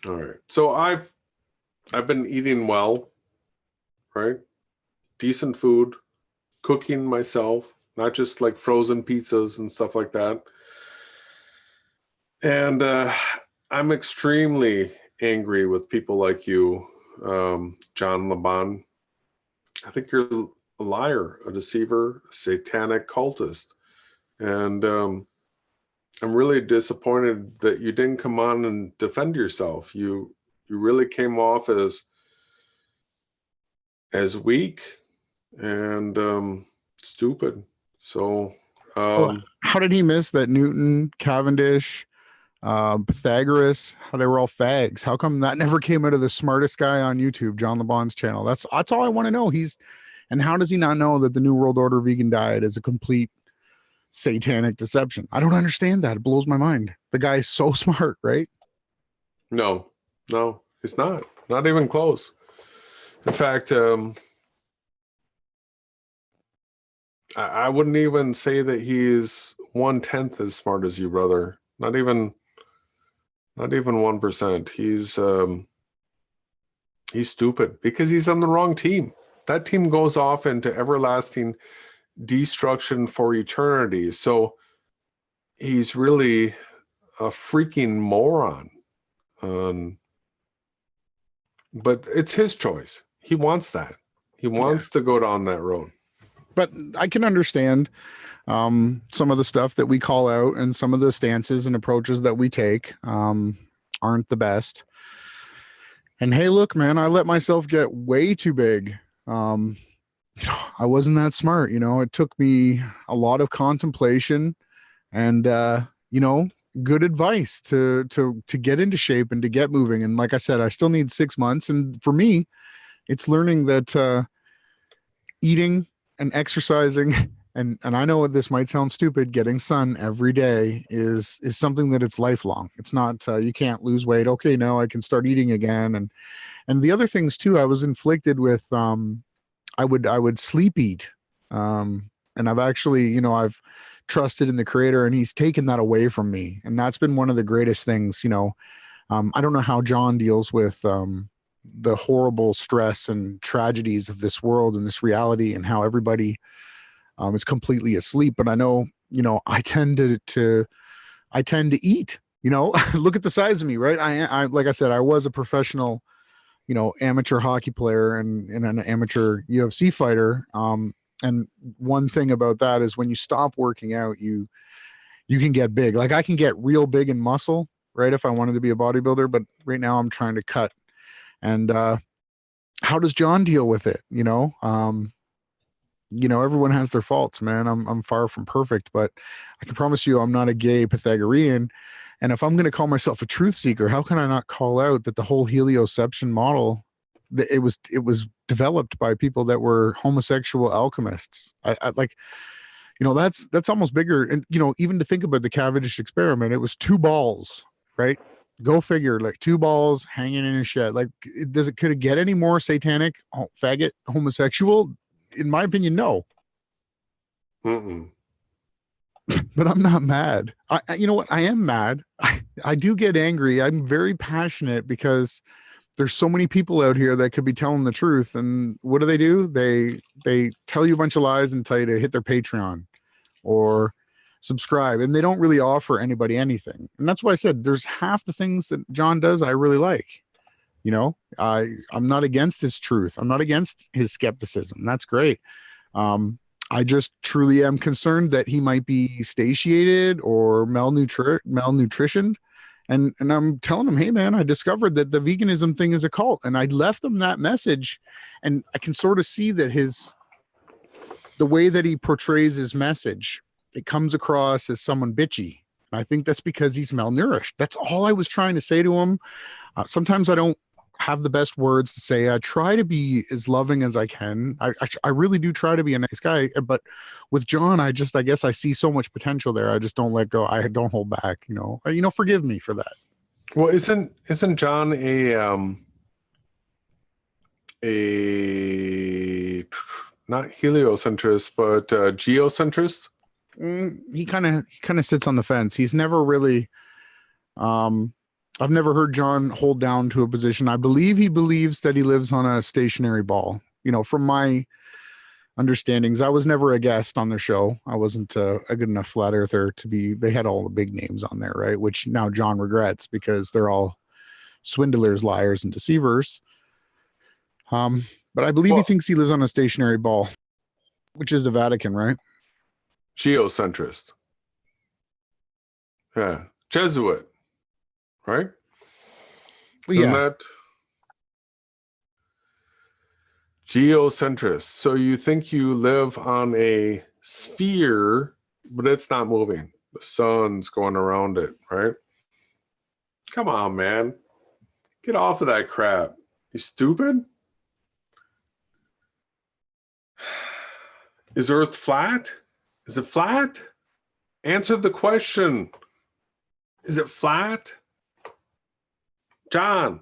right. So I've been eating well, right? Decent food, cooking myself, not just like frozen pizzas and stuff like that. And I'm extremely angry with people like you, John LeBon. I think you're a liar, a deceiver, a satanic cultist. And I'm really disappointed that you didn't come on and defend yourself. You really came off as weak and stupid. So how did he miss that Newton, Cavendish, Pythagoras, how they were all fags? How come that never came out of the smartest guy on YouTube, John LeBon's channel? That's all I want to know. And how does he not know that the New World Order vegan diet is a complete satanic deception? I don't understand that. It blows my mind. The guy is so smart, right? No, it's not even close. In fact, I wouldn't even say that he's 1/10 as smart as you, brother. Not even 1%. He's stupid because he's on the wrong team. That team goes off into everlasting destruction for eternity. So he's really a freaking moron. But it's his choice. He wants that. He wants to go down that road. But I can understand some of the stuff that we call out, and some of the stances and approaches that we take aren't the best. And hey, look, man, I let myself get way too big. I wasn't that smart. It took me a lot of contemplation and, good advice to get into shape and to get moving. And like I said, I still need 6 months. And for me, it's learning that eating and exercising, and I know this might sound stupid, getting sun every day is something that it's lifelong. It's not, you can't lose weight. Okay, now I can start eating again. And the other things too, I was inflicted with, I would sleep eat. And I've actually, I've trusted in the creator, and he's taken that away from me. And that's been one of the greatest things, I don't know how John deals with, the horrible stress and tragedies of this world and this reality, and how everybody is completely asleep. But I know, I tend to I tend to eat, look at the size of me, right? I like I said, I was a professional, amateur hockey player and an amateur UFC fighter. And one thing about that is when you stop working out, you can get big. Like I can get real big in muscle, right? If I wanted to be a bodybuilder, but right now I'm trying to cut. And how does John deal with it? Everyone has their faults, man. I'm far from perfect, but I can promise you I'm not a gay Pythagorean. And if I'm going to call myself a truth seeker, how can I not call out that the whole helioception model, that it was developed by people that were homosexual alchemists? I like, that's almost bigger. And, even to think about the Cavendish experiment, it was 2 balls, right? Go figure, like 2 balls hanging in a shed. Like, could it get any more satanic, faggot, homosexual? In my opinion, no. Mm-mm. But I'm not mad. You know what? I am mad. I do get angry. I'm very passionate because there's so many people out here that could be telling the truth. And what do? They tell you a bunch of lies and tell you to hit their Patreon or subscribe. And they don't really offer anybody anything. And that's why I said there's half the things that John does I really like. I'm not against his truth. I'm not against his skepticism. That's great. I just truly am concerned that he might be satiated or malnutritioned. And I'm telling him, hey man, I discovered that the veganism thing is a cult. And I left him that message. And I can sort of see that the way that he portrays his message, it comes across as someone bitchy. And I think that's because he's malnourished. That's all I was trying to say to him. Sometimes I don't have the best words to say. I try to be as loving as I can. I really do try to be a nice guy, but with John, I guess I see so much potential there. I just don't let go. I don't hold back, forgive me for that. Well, isn't John a not heliocentrist, but geocentrist? He kind of sits on the fence. He's never really, I've never heard John hold down to a position. I believe he believes that he lives on a stationary ball. From my understandings, I was never a guest on their show. I wasn't a good enough flat earther to be. They had all the big names on there, right? Which now John regrets because they're all swindlers, liars, and deceivers. But I believe he thinks he lives on a stationary ball, which is the Vatican, right? Geocentrist. Yeah. Jesuit. Right? Well, yeah. That geocentrist. So you think you live on a sphere, but it's not moving. The sun's going around it, right? Come on, man. Get off of that crap. You stupid? Is Earth flat? Is it flat? Answer the question. Is it flat? John,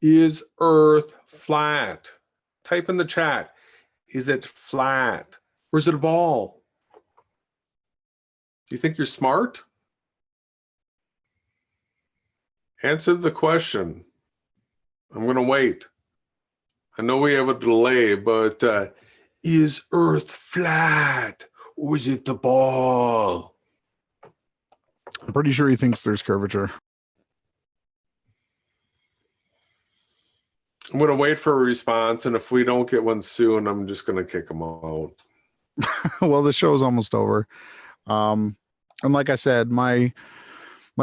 is Earth flat? Type in the chat. Is it flat? Or is it a ball? Do you think you're smart? Answer the question. I'm going to wait. I know we have a delay, but is Earth flat? Or is it the ball? I'm pretty sure he thinks there's curvature. I'm going to wait for a response, and if we don't get one soon, I'm just going to kick him out. Well, the show's almost over. And like I said, my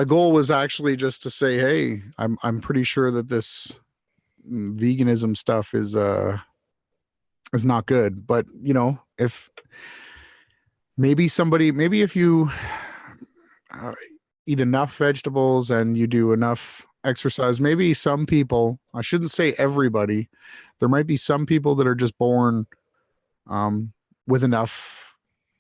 goal was actually just to say, hey, I'm pretty sure that this veganism stuff is not good. But, if if you eat enough vegetables and you do enough exercise, maybe some people, I shouldn't say everybody, there might be some people that are just born with enough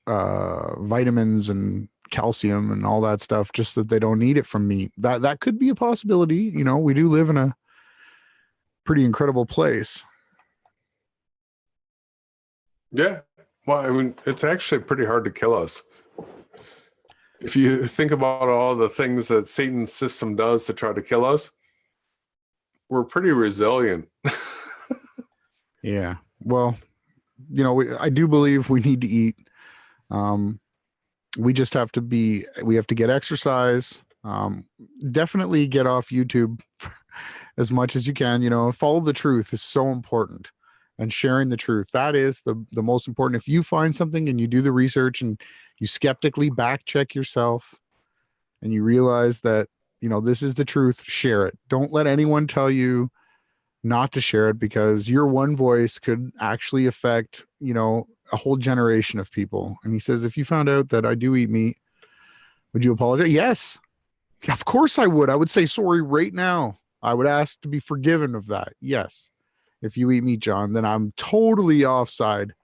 vitamins and calcium and all that stuff, just that they don't need it from meat. That could be a possibility. We do live in a pretty incredible place. Yeah. Well, I mean, it's actually pretty hard to kill us. If you think about all the things that Satan's system does to try to kill us, we're pretty resilient. Yeah. Well, I do believe we need to eat. we just have to we have to get exercise. Definitely get off YouTube as much as you can. Follow the truth is so important, and sharing the truth, that is the most important. If you find something and you do the research and you skeptically back check yourself and you realize that, this is the truth, share it. Don't let anyone tell you not to share it, because your one voice could actually affect, a whole generation of people. And he says, if you found out that I do eat meat, would you apologize? Yes, of course I would. I would say sorry right now. I would ask to be forgiven of that. Yes. If you eat meat, John, then I'm totally offside.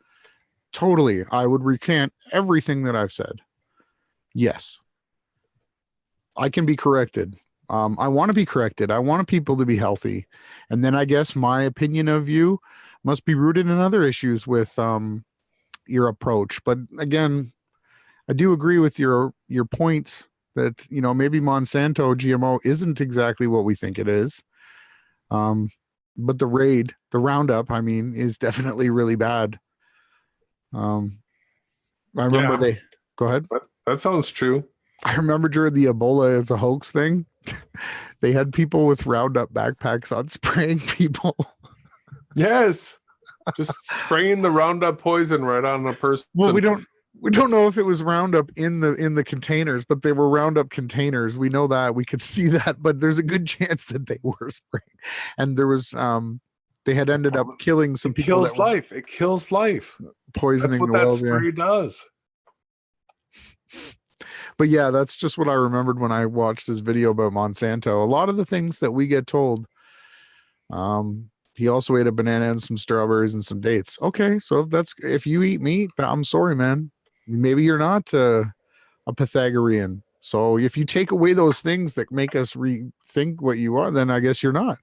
Totally. I would recant everything that I've said. Yes. I can be corrected. I want to be corrected. I want people to be healthy. And then I guess my opinion of you must be rooted in other issues with your approach. But again, I do agree with your points that, maybe Monsanto GMO isn't exactly what we think it is. But the Roundup, is definitely really bad. I remember go ahead. That sounds true. I remember during the Ebola as a hoax thing, they had people with Roundup backpacks on spraying people. Yes. Just spraying the Roundup poison right on a person. Well, we don't know if it was Roundup in the containers, but they were Roundup containers. We know that. We could see that, but there's a good chance that they were spraying. And there was they had ended up killing some people. It kills life. Poisoning. That's what that spray does. But yeah, that's just what I remembered when I watched this video about Monsanto. A lot of the things that we get told. He also ate a banana and some strawberries and some dates. Okay, so if you eat meat, I'm sorry, man. Maybe you're not a Pythagorean. So if you take away those things that make us rethink what you are, then I guess you're not.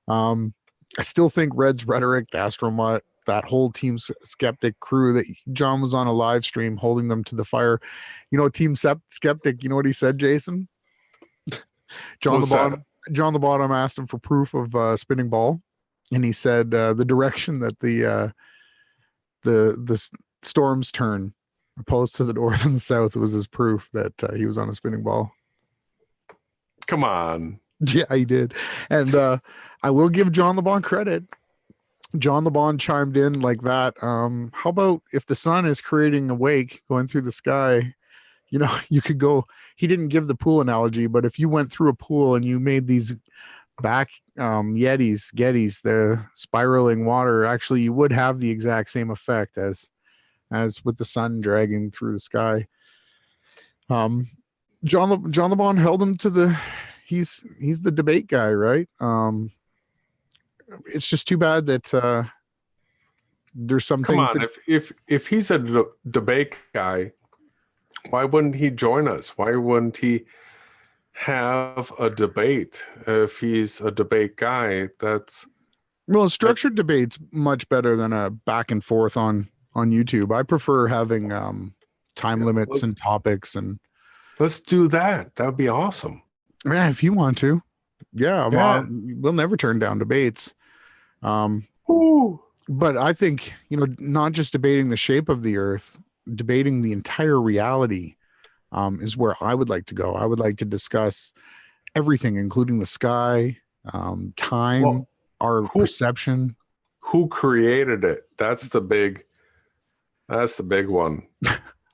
I still think Red's rhetoric, the Astromutt, that whole Team Skeptic crew that John was on a live stream holding them to the fire. Team Skeptic, you know what he said, Jason? John the Bottom asked him for proof of spinning ball. And he said the direction that the storms turn, opposed to the north and the south, was his proof that he was on a spinning ball. Come on. Yeah, he did. And I will give John LeBon credit. John LeBon chimed in like that. How about if the sun is creating a wake going through the sky, you could go, he didn't give the pool analogy, but if you went through a pool and you made these back Gettys, the spiraling water, actually you would have the exact same effect as with the sun dragging through the sky. John LeBon held him to he's the debate guy, right? It's just too bad that there's some things. Come on, if he's a debate guy, why wouldn't he join us? Why wouldn't he have a debate? If he's a debate guy, a structured debate's much better than a back and forth on YouTube. I prefer having time limits and topics, and let's do that. That would be awesome. Yeah, if you want to. Yeah. We'll never turn down debates. But I think, not just debating the shape of the earth, debating the entire reality is where I would like to go. I would like to discuss everything, including the sky, time, our perception. Who created it? That's the big one.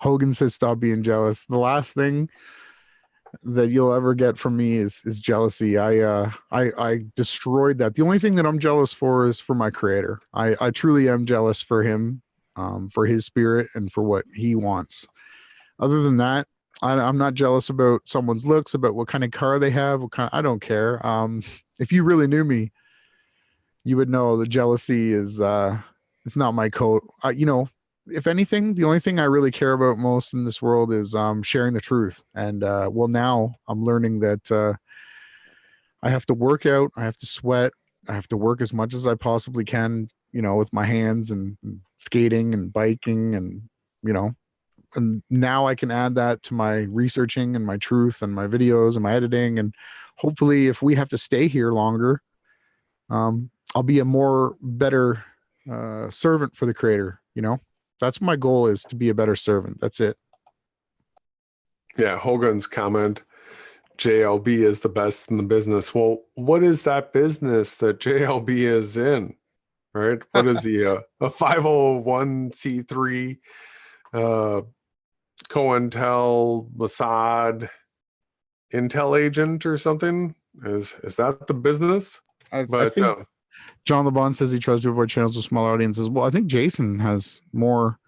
Hogan says, stop being jealous. The last thing that you'll ever get from me is jealousy. I destroyed that. The only thing that I'm jealous for is for my creator. I truly am jealous for him, for his spirit and for what he wants. Other than that, I'm not jealous about someone's looks, about what kind of car they have. I don't care. If you really knew me, you would know the jealousy is it's not my coat. If anything, the only thing I really care about most in this world is sharing the truth. And now I'm learning that I have to work out, I have to sweat, I have to work as much as I possibly can, with my hands and skating and biking and now I can add that to my researching and my truth and my videos and my editing. And hopefully if we have to stay here longer, I'll be a better servant for the creator. That's my goal, is to be a better servant. That's it. Yeah, Hogan's comment, JLB is the best in the business. Well, what is that business that JLB is in? Right? What is he? A 501c3, COINTEL, Mossad, Intel agent or something? Is that the business? I But think John LeBon says he tries to avoid channels with small audiences. Well, I think Jason has more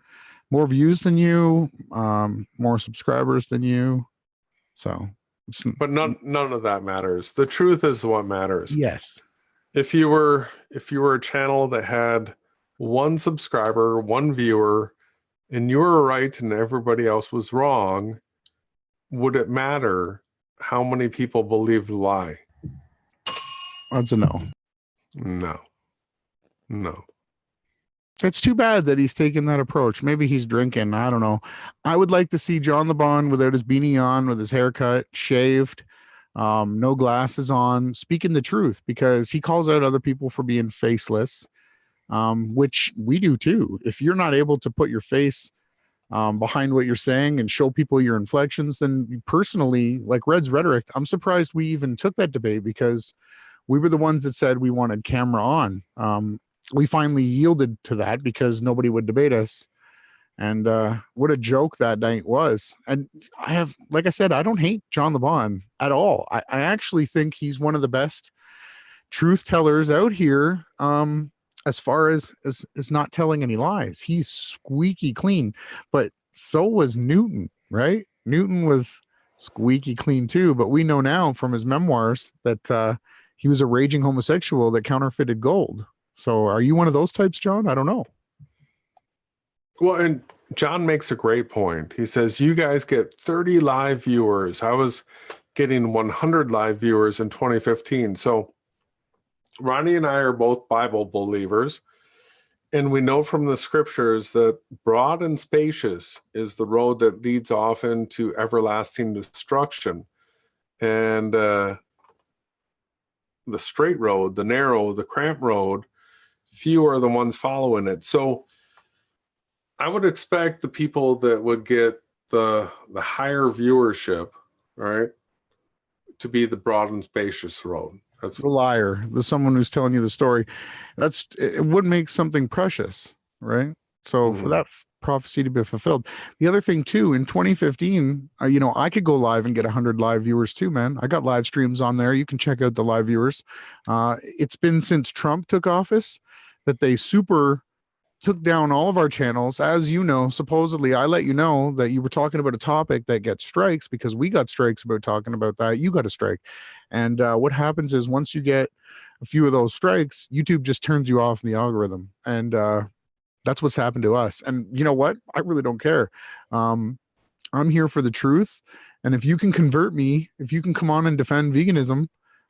views than you, more subscribers than you. So, but none of that matters. The truth is what matters. yes. If you were a channel that had one subscriber, one viewer, and you were right and everybody else was wrong, would it matter how many people believe the lie? That's a no. No. It's too bad that he's taken that approach. Maybe he's drinking. I don't know. I would like to see John LeBon without his beanie on, with his haircut, shaved, no glasses on, speaking the truth, because he calls out other people for being faceless, which we do too. If you're not able to put your face behind what you're saying and show people your inflections, then personally, like Red's rhetoric, I'm surprised we even took that debate, because we were the ones that said we wanted camera on. We finally yielded to that because nobody would debate us. And what a joke that night was. And like I said, I don't hate John LeBon at all. I actually think he's one of the best truth tellers out here, as far as not telling any lies. He's squeaky clean, but so was Newton, right? Newton was squeaky clean too, but we know now from his memoirs that he was a raging homosexual that counterfeited gold. So are you one of those types, John? I don't know. Well, and John makes a great point. He says, you guys get 30 live viewers. I was getting 100 live viewers in 2015. So Ronnie and I are both Bible believers, and we know from the scriptures that broad and spacious is the road that leads off into everlasting destruction. And the straight road, the narrow, the cramped road, few are the ones following it. So I would expect the people that would get the higher viewership, right, to be the broad and spacious road. That's the liar, the someone who's telling you the story. It would make something precious, right? So for that prophecy to be fulfilled. The other thing too, in 2015, I could go live and get 100 live viewers too, man. I got live streams on there. You can check out the live viewers. It's been since Trump took office that they took down all of our channels. As you know, supposedly I let you know that you were talking about a topic that gets strikes, because we got strikes about talking about that. You got a strike. And what happens is, once you get a few of those strikes, YouTube just turns you off in the algorithm. And that's what's happened to us. And you know what? I really don't care. I'm here for the truth. And if you can convert me, if you can come on and defend veganism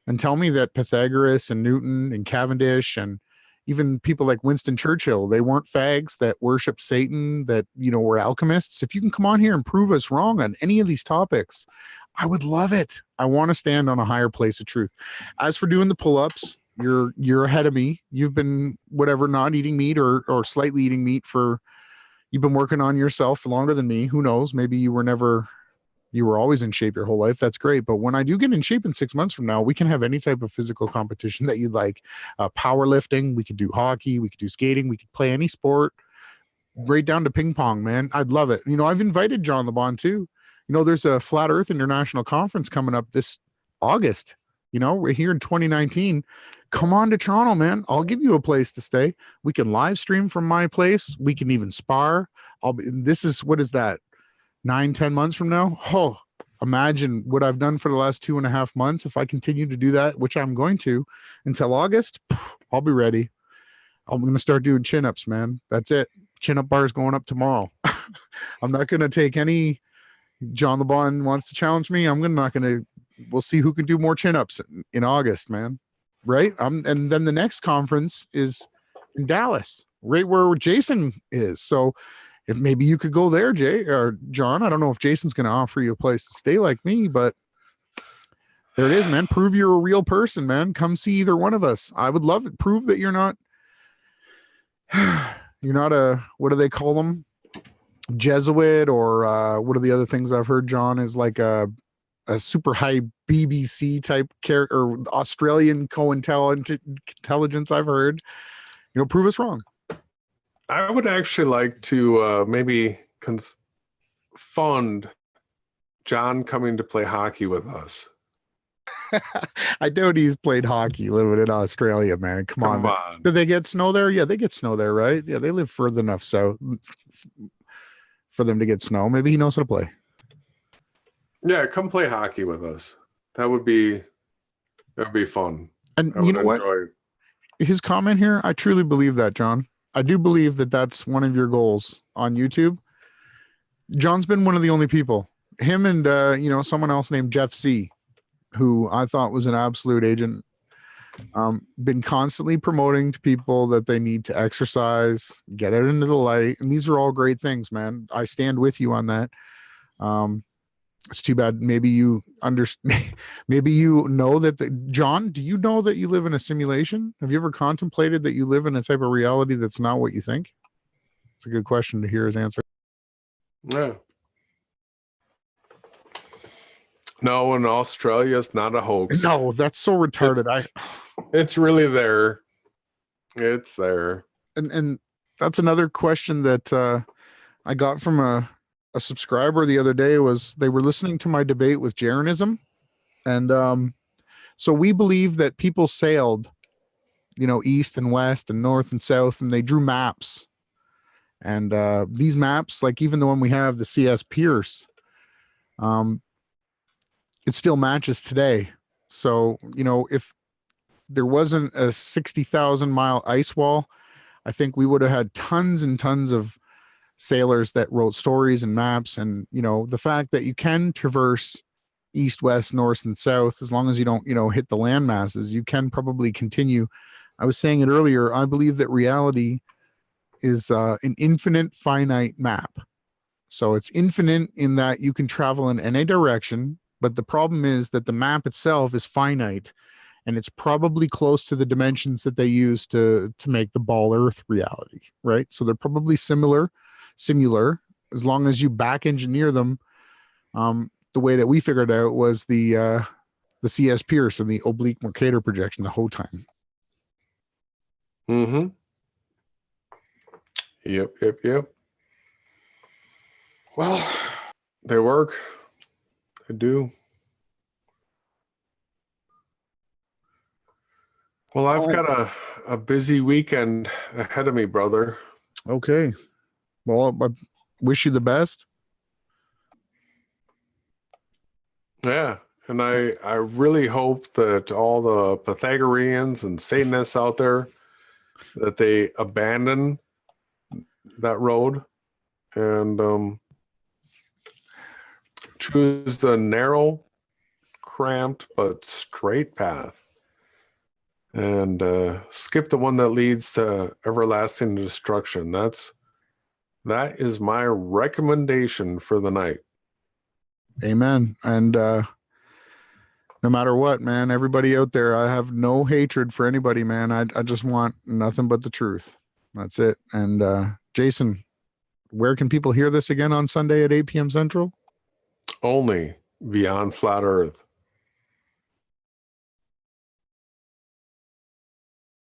and tell me that Pythagoras and Newton and Cavendish and even people like Winston Churchill, they weren't fags that worship Satan, that, were alchemists. If you can come on here and prove us wrong on any of these topics, I would love it. I want to stand on a higher place of truth. As for doing the pull-ups, you're ahead of me. You've been not eating meat or slightly eating meat you've been working on yourself for longer than me. Who knows? Maybe you were always in shape your whole life. That's great. But when I do get in shape in 6 months from now, we can have any type of physical competition that you'd like. Powerlifting, we could do hockey, we could do skating, we could play any sport, right down to ping pong, man. I'd love it. I've invited John LeBon too. There's a Flat Earth International Conference coming up this August, we're here in 2019. Come on to Toronto, man. I'll give you a place to stay. We can live stream from my place. We can even spar. What is that? 9-10 months from now? Oh, imagine what I've done for the last 2.5 months. If I continue to do that, which I'm going to until August, I'll be ready. I'm going to start doing chin-ups, man. That's it. Chin-up bars going up tomorrow. I'm not going to take any. John LeBon wants to challenge me. We'll see who can do more chin-ups in August, man. Right? And then the next conference is in Dallas, right where Jason is. So if maybe you could go there, Jay or John. I don't know if Jason's going to offer you a place to stay like me, but there it is, man. Prove you're a real person, man. Come see either one of us. I would love it. Prove that you're not a, what do they call them? Jesuit, or what are the other things I've heard, John, is like a super high BBC type character, or Australian intelligence I've heard. Prove us wrong. I would actually like to maybe fund John coming to play hockey with us. I doubt he's played hockey living in Australia, man. Come on. Do they get snow there? Yeah, they get snow there, right? Yeah, they live further enough south for them to get snow. Maybe he knows how to play. Yeah, come play hockey with us. That would be fun. And you know what? His comment here, I truly believe that, John. I do believe that that's one of your goals on YouTube. John's been one of the only people. Him and someone else named Jeff C., who I thought was an absolute agent, been constantly promoting to people that they need to exercise, get out into the light. And these are all great things, man. I stand with you on that. It's too bad. Maybe you maybe you know that John, do you know that you live in a simulation? Have you ever contemplated that you live in a type of reality that's not what you think? It's a good question to hear his answer. Yeah. No, in Australia, it's not a hoax. No, that's so retarded. It's really there. It's there. And that's another question that I got from a subscriber the other day. Was they were listening to my debate with Jeranism, and so we believe that people sailed, east and west and north and south, and they drew maps. And these maps, like even the one we have, the C.S. Pierce, it still matches today. So, if there wasn't a 60,000 mile ice wall, I think we would have had tons and tons of sailors that wrote stories and maps. And, the fact that you can traverse east, west, north, and south, as long as you don't, hit the land masses, you can probably continue. I was saying it earlier. I believe that reality is an infinite finite map. So it's infinite in that you can travel in any direction. But the problem is that the map itself is finite, and it's probably close to the dimensions that they use to make the ball Earth reality, right? So they're probably similar, as long as you back engineer them. The way that we figured out was the C.S. Pierce and the oblique Mercator projection the whole time. Mm-hmm. Yep. Well, they work. I do. Well, I've got a busy weekend ahead of me, brother. Okay. Well, I wish you the best. Yeah. And I really hope that all the Pythagoreans and Satanists out there, that they abandon that road and choose the narrow, cramped, but straight path, and skip the one that leads to everlasting destruction. That is my recommendation for the night. Amen. And no matter what, man, everybody out there, I have no hatred for anybody, man. I just want nothing but the truth. That's it. And Jason, where can people hear this again on Sunday at 8 p.m. Central? Only Beyond Flat Earth.